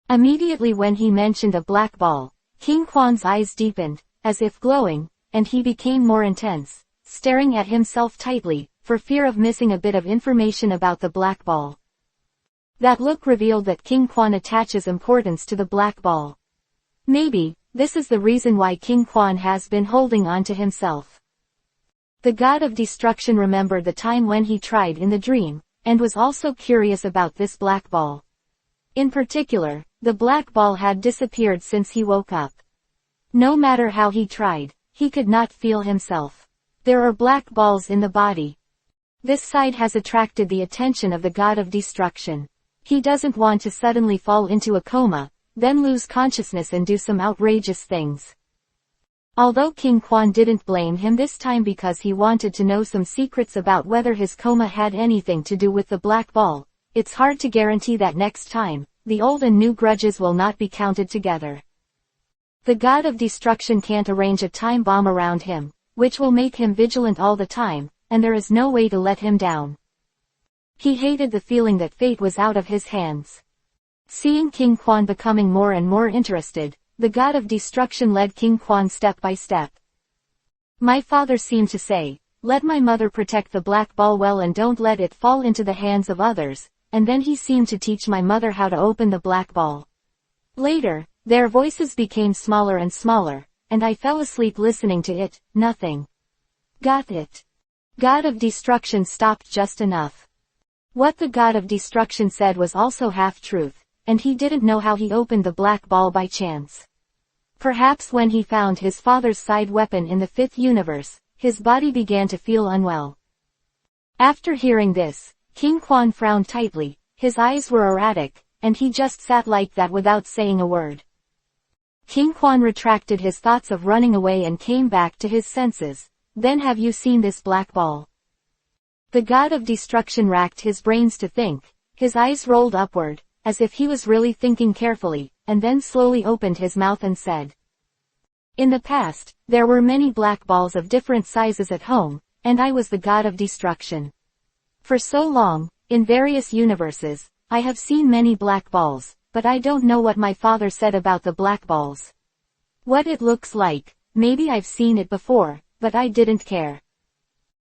Immediately when he mentioned a black ball, King Quan's eyes deepened, as if glowing, and he became more intense, staring at himself tightly, for fear of missing a bit of information about the black ball. That look revealed that King Quan attaches importance to the black ball. Maybe, this is the reason why King Quan has been holding on to himself. The god of destruction remembered the time when he tried in the dream, and was also curious about this black ball. In particular, the black ball had disappeared since he woke up. No matter how he tried, he could not feel himself. There are black balls in the body. This side has attracted the attention of the god of destruction. He doesn't want to suddenly fall into a coma, then lose consciousness and do some outrageous things. Although King Quan didn't blame him this time because he wanted to know some secrets about whether his coma had anything to do with the black ball, it's hard to guarantee that next time, the old and new grudges will not be counted together. The god of destruction can't arrange a time bomb around him, which will make him vigilant all the time, and there is no way to let him down. He hated the feeling that fate was out of his hands. Seeing King Quan becoming more and more interested, the god of destruction led King Quan step by step. My father seemed to say, "Let my mother protect the black ball well and don't let it fall into the hands of others," and then he seemed to teach my mother how to open the black ball. Later, their voices became smaller and smaller, and I fell asleep listening to it. Nothing. Got it. God of destruction stopped just enough. What the god of destruction said was also half-truth, and he didn't know how he opened the black ball by chance. Perhaps when he found his father's side weapon in the fifth universe, his body began to feel unwell. After hearing this, King Quan frowned tightly, his eyes were erratic, and he just sat like that without saying a word. King Quan retracted his thoughts of running away and came back to his senses. Then have you seen this black ball? The god of destruction racked his brains to think, his eyes rolled upward, as if he was really thinking carefully, and then slowly opened his mouth and said, "In the past, there were many black balls of different sizes at home, and I was the god of destruction. For so long, in various universes, I have seen many black balls, but I don't know what my father said about the black balls. What it looks like, maybe I've seen it before, but I didn't care."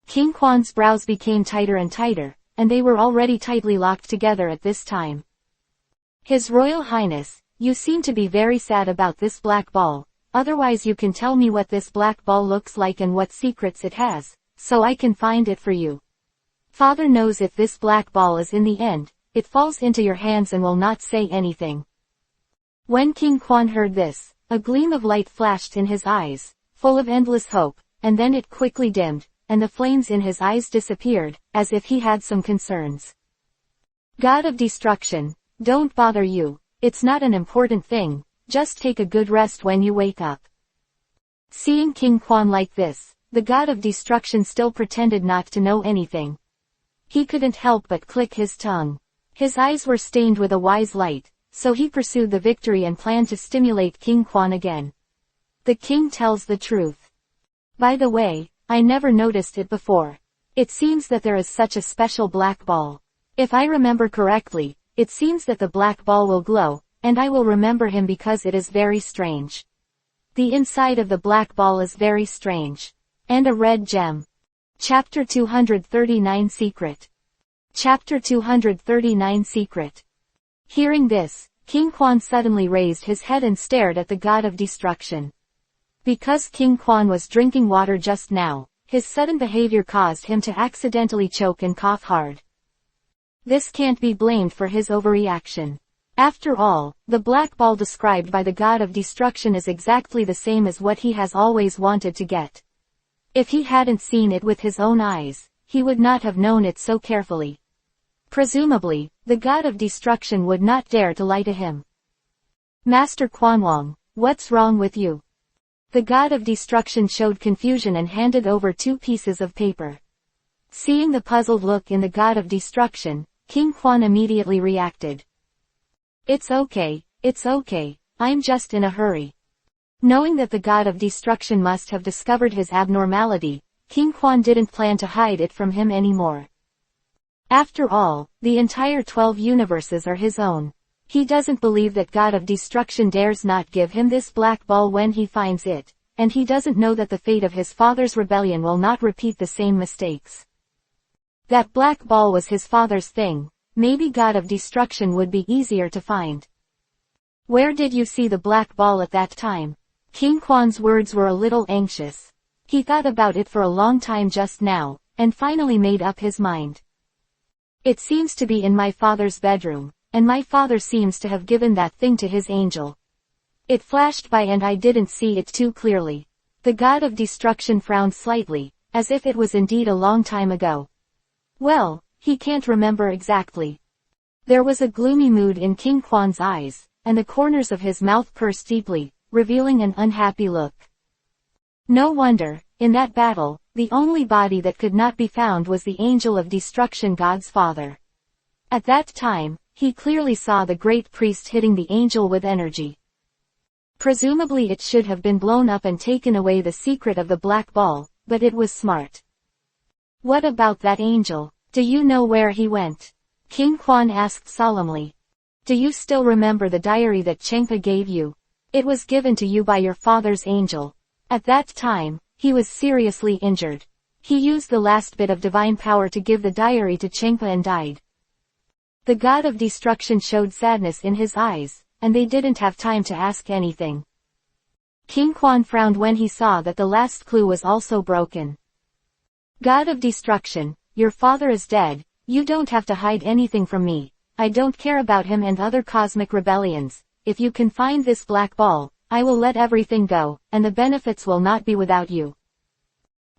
King Quan's brows became tighter and tighter, and they were already tightly locked together at this time. His Royal Highness, you seem to be very sad about this black ball, otherwise you can tell me what this black ball looks like and what secrets it has, so I can find it for you. Father knows if this black ball is in the end, it falls into your hands and will not say anything. When King Quan heard this, a gleam of light flashed in his eyes, full of endless hope, and then it quickly dimmed, and the flames in his eyes disappeared, as if he had some concerns. God of Destruction, don't bother you, it's not an important thing, just take a good rest when you wake up. Seeing King Quan like this, the God of Destruction still pretended not to know anything. He couldn't help but click his tongue. His eyes were stained with a wise light, so he pursued the victory and planned to stimulate King Quan again. The king tells the truth. By the way, I never noticed it before. It seems that there is such a special black ball. If I remember correctly, it seems that the black ball will glow, and I will remember him because it is very strange. The inside of the black ball is very strange. And a red gem. Chapter 239 Secret. Chapter 239 Secret. Hearing this, King Quan suddenly raised his head and stared at the God of Destruction. Because King Quan was drinking water just now, his sudden behavior caused him to accidentally choke and cough hard. This can't be blamed for his overreaction. After all, the black ball described by the God of Destruction is exactly the same as what he has always wanted to get. If he hadn't seen it with his own eyes, he would not have known it so carefully. Presumably, the God of Destruction would not dare to lie to him. Master Quanwang, what's wrong with you? The God of Destruction showed confusion and handed over 2 pieces of paper. Seeing the puzzled look in the God of Destruction, King Quan immediately reacted. It's okay, I'm just in a hurry. Knowing that the God of Destruction must have discovered his abnormality, King Quan didn't plan to hide it from him anymore. After all, the entire 12 universes are his own. He doesn't believe that God of Destruction dares not give him this black ball when he finds it, and he doesn't know that the fate of his father's rebellion will not repeat the same mistakes. That black ball was his father's thing, maybe God of Destruction would be easier to find. Where did you see the black ball at that time? King Quan's words were a little anxious. He thought about it for a long time just now, and finally made up his mind. It seems to be in my father's bedroom, and my father seems to have given that thing to his angel. It flashed by and I didn't see it too clearly. The God of Destruction frowned slightly, as if it was indeed a long time ago. Well, he can't remember exactly. There was a gloomy mood in King Quan's eyes, and the corners of his mouth pursed deeply, revealing an unhappy look. No wonder, in that battle, the only body that could not be found was the Angel of Destruction, God's father. At that time, he clearly saw the great priest hitting the angel with energy. Presumably it should have been blown up and taken away the secret of the black ball, but it was smart. What about that angel? Do you know where he went? King Quan asked solemnly. Do you still remember the diary that Chengpa gave you? It was given to you by your father's angel. At that time, he was seriously injured. He used the last bit of divine power to give the diary to Chengpa and died. The God of Destruction showed sadness in his eyes, and they didn't have time to ask anything. King Quan frowned when he saw that the last clue was also broken. God of Destruction, your father is dead, you don't have to hide anything from me. I don't care about him and other cosmic rebellions. If you can find this black ball, I will let everything go, and the benefits will not be without you.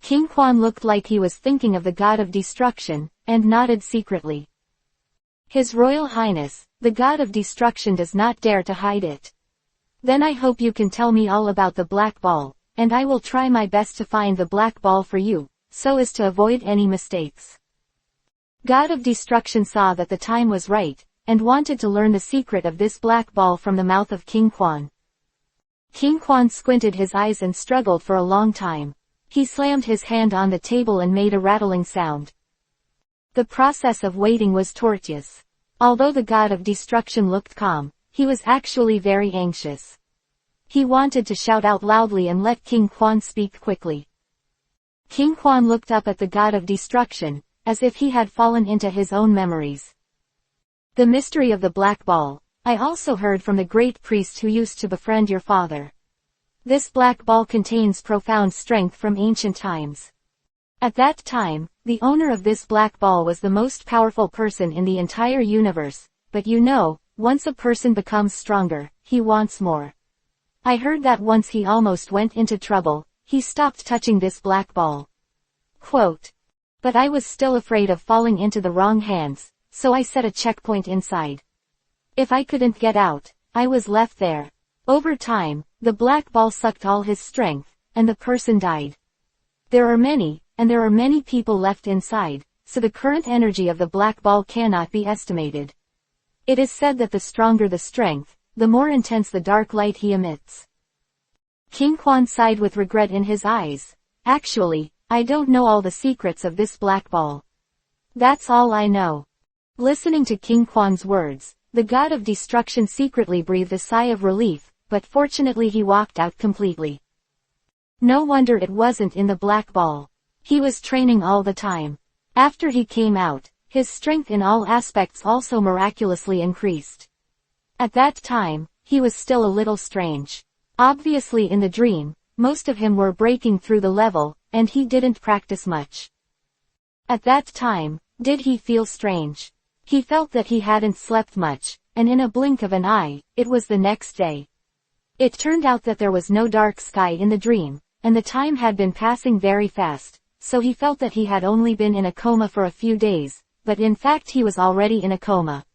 King Quan looked like he was thinking of the God of Destruction, and nodded secretly. His Royal Highness, the God of Destruction does not dare to hide it. Then I hope you can tell me all about the black ball, and I will try my best to find the black ball for you, so as to avoid any mistakes. God of Destruction saw that the time was right, and wanted to learn the secret of this black ball from the mouth of King Quan. King Quan squinted his eyes and struggled for a long time. He slammed his hand on the table and made a rattling sound. The process of waiting was tortuous. Although the God of Destruction looked calm, he was actually very anxious. He wanted to shout out loudly and let King Quan speak quickly. King Quan looked up at the God of Destruction, as if he had fallen into his own memories. The mystery of the black ball. I also heard from the great priest who used to befriend your father. This black ball contains profound strength from ancient times. At that time, the owner of this black ball was the most powerful person in the entire universe, but you know, once a person becomes stronger, he wants more. I heard that once he almost went into trouble, he stopped touching this black ball. Quote. But I was still afraid of falling into the wrong hands, so I set a checkpoint inside. If I couldn't get out, I was left there. Over time, the black ball sucked all his strength, and the person died. There are many people left inside, so the current energy of the black ball cannot be estimated. It is said that the stronger the strength, the more intense the dark light he emits. King Quan sighed with regret in his eyes. Actually, I don't know all the secrets of this black ball. That's all I know. Listening to King Quan's words, the god of destruction secretly breathed a sigh of relief, but fortunately he walked out completely. No wonder it wasn't in the black ball. He was training all the time. After he came out, his strength in all aspects also miraculously increased. At that time, he was still a little strange. Obviously in the dream, most of him were breaking through the level, and he didn't practice much. At that time, did he feel strange? He felt that he hadn't slept much, and in a blink of an eye, it was the next day. It turned out that there was no dark sky in the dream, and the time had been passing very fast, so he felt that he had only been in a coma for a few days, but in fact he was already in a coma.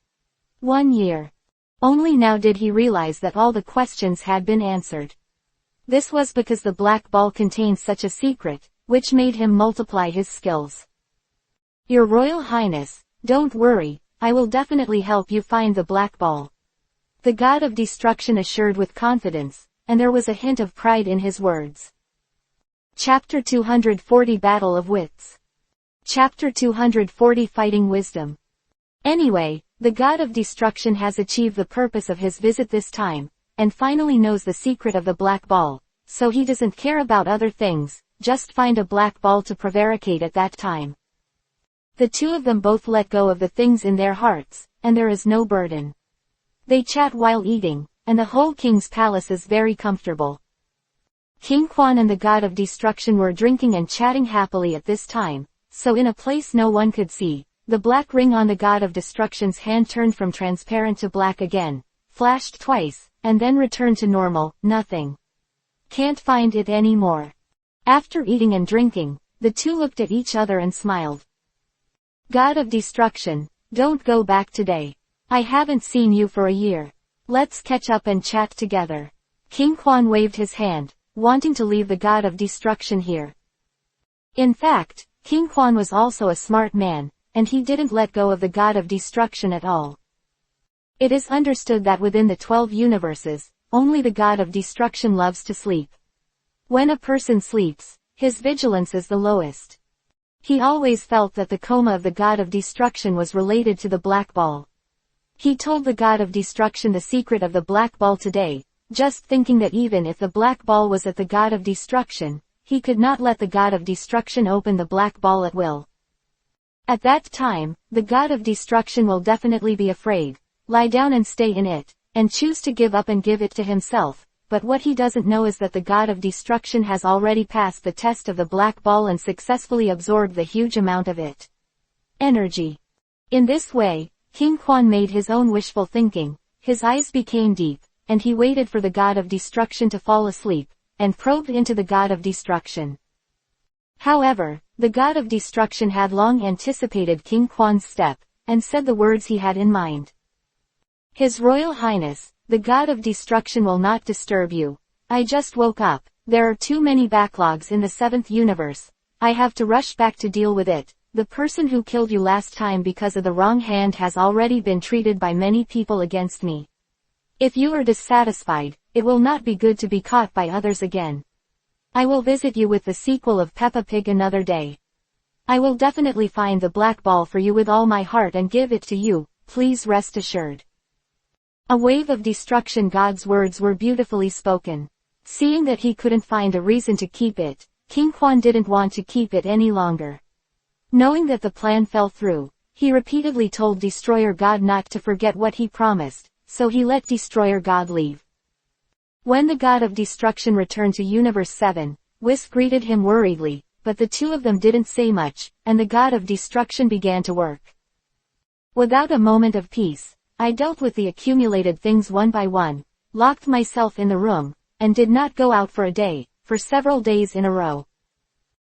1 year. Only now did he realize that all the questions had been answered. This was because the black ball contained such a secret, which made him multiply his skills. Your Royal Highness, don't worry, I will definitely help you find the black ball. The god of destruction assured with confidence, and there was a hint of pride in his words. Chapter 240 Battle of Wits. Chapter 240 Fighting Wisdom. Anyway, the god of destruction has achieved the purpose of his visit this time, and finally knows the secret of the black ball, so he doesn't care about other things, just find a black ball to prevaricate at that time. The two of them both let go of the things in their hearts, and there is no burden. They chat while eating, and the whole king's palace is very comfortable. King Quan and the god of destruction were drinking and chatting happily at this time, so in a place no one could see, the black ring on the god of destruction's hand turned from transparent to black again, flashed twice, and then returned to normal, nothing. Can't find it anymore. After eating and drinking, the two looked at each other and smiled. God of destruction, don't go back today. I haven't seen you for a year. Let's catch up and chat together. King Quan waved his hand, wanting to leave the god of destruction here. In fact, King Quan was also a smart man, and he didn't let go of the god of destruction at all. It is understood that within the 12 universes, only the god of destruction loves to sleep. When a person sleeps, his vigilance is the lowest. He always felt that the coma of the god of destruction was related to the black ball. He told the god of destruction the secret of the black ball today, just thinking that even if the black ball was at the god of destruction, he could not let the god of destruction open the black ball at will. At that time, the god of destruction will definitely be afraid, lie down and stay in it, and choose to give up and give it to himself, but what he doesn't know is that the god of destruction has already passed the test of the black ball and successfully absorbed the huge amount of it. Energy. In this way, King Quan made his own wishful thinking, his eyes became deep, and he waited for the god of destruction to fall asleep, and probed into the god of destruction. However, the god of destruction had long anticipated King Quan's step, and said the words he had in mind. His Royal Highness, the god of destruction will not disturb you. I just woke up. There are too many backlogs in the 7th universe. I have to rush back to deal with it. The person who killed you last time because of the wrong hand has already been treated by many people against me. If you are dissatisfied, it will not be good to be caught by others again. I will visit you with the sequel of Peppa Pig another day. I will definitely find the black ball for you with all my heart and give it to you, please rest assured. A wave of destruction. God's words were beautifully spoken. Seeing that he couldn't find a reason to keep it, King Quan didn't want to keep it any longer. Knowing that the plan fell through, he repeatedly told Destroyer God not to forget what he promised, so he let Destroyer God leave. When the God of Destruction returned to Universe 7, Whisk greeted him worriedly, but the two of them didn't say much, and the God of Destruction began to work. Without a moment of peace, I dealt with the accumulated things one by one, locked myself in the room, and did not go out for a day, for several days in a row.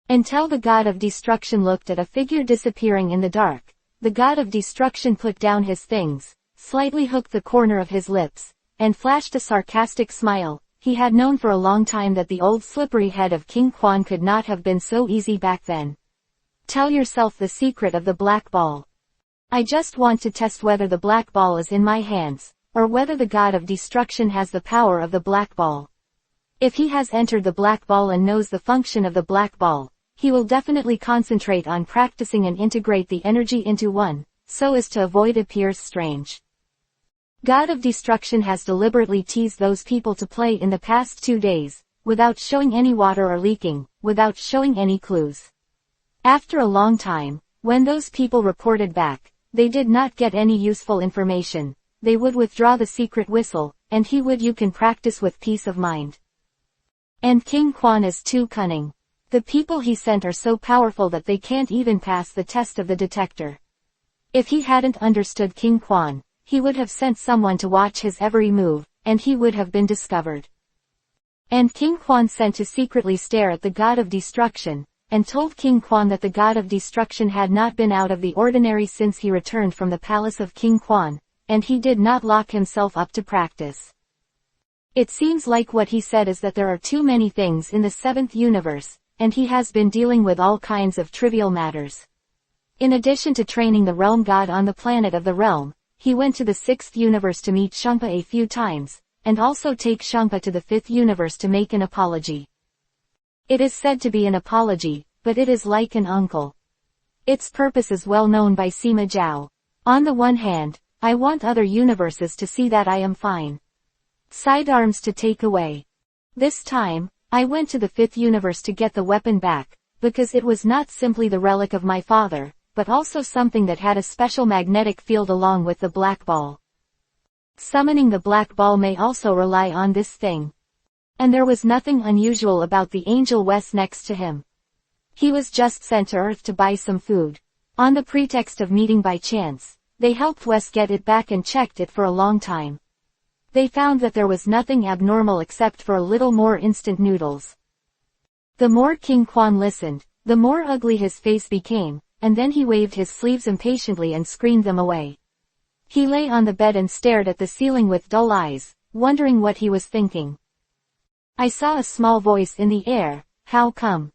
Until the God of Destruction looked at a figure disappearing in the dark, the God of Destruction put down his things, slightly hooked the corner of his lips, and flashed a sarcastic smile. He had known for a long time that the old slippery head of King Quan could not have been so easy back then. Tell yourself the secret of the black ball. I just want to test whether the black ball is in my hands, or whether the God of Destruction has the power of the black ball. If he has entered the black ball and knows the function of the black ball, he will definitely concentrate on practicing and integrate the energy into one, so as to avoid appears strange. God of Destruction has deliberately teased those people to play in the past 2 days, without showing any water or leaking, without showing any clues. After a long time, when those people reported back, they did not get any useful information, they would withdraw the secret whistle, and you can practice with peace of mind. And King Quan is too cunning. The people he sent are so powerful that they can't even pass the test of the detector. If he hadn't understood King Quan, he would have sent someone to watch his every move, and he would have been discovered. And King Quan sent to secretly stare at the God of Destruction, and told King Quan that the God of Destruction had not been out of the ordinary since he returned from the palace of King Quan, and he did not lock himself up to practice. It seems like what he said is that there are too many things in the 7th universe, and he has been dealing with all kinds of trivial matters. In addition to training the realm god on the planet of the realm, he went to the 6th universe to meet Shangpa a few times, and also take Shangpa to the 5th universe to make an apology. It is said to be an apology, but it is like an uncle. Its purpose is well known by Sima Zhao. On the one hand, I want other universes to see that I am fine. Sidearms to take away. This time, I went to the 5th universe to get the weapon back, because it was not simply the relic of my father, but also something that had a special magnetic field along with the black ball. Summoning the black ball may also rely on this thing. And there was nothing unusual about the angel Wes next to him. He was just sent to Earth to buy some food. On the pretext of meeting by chance, they helped Wes get it back and checked it for a long time. They found that there was nothing abnormal except for a little more instant noodles. The more King Quan listened, the more ugly his face became, and then he waved his sleeves impatiently and screamed them away. He lay on the bed and stared at the ceiling with dull eyes, wondering what he was thinking. I saw a small voice in the air. How come?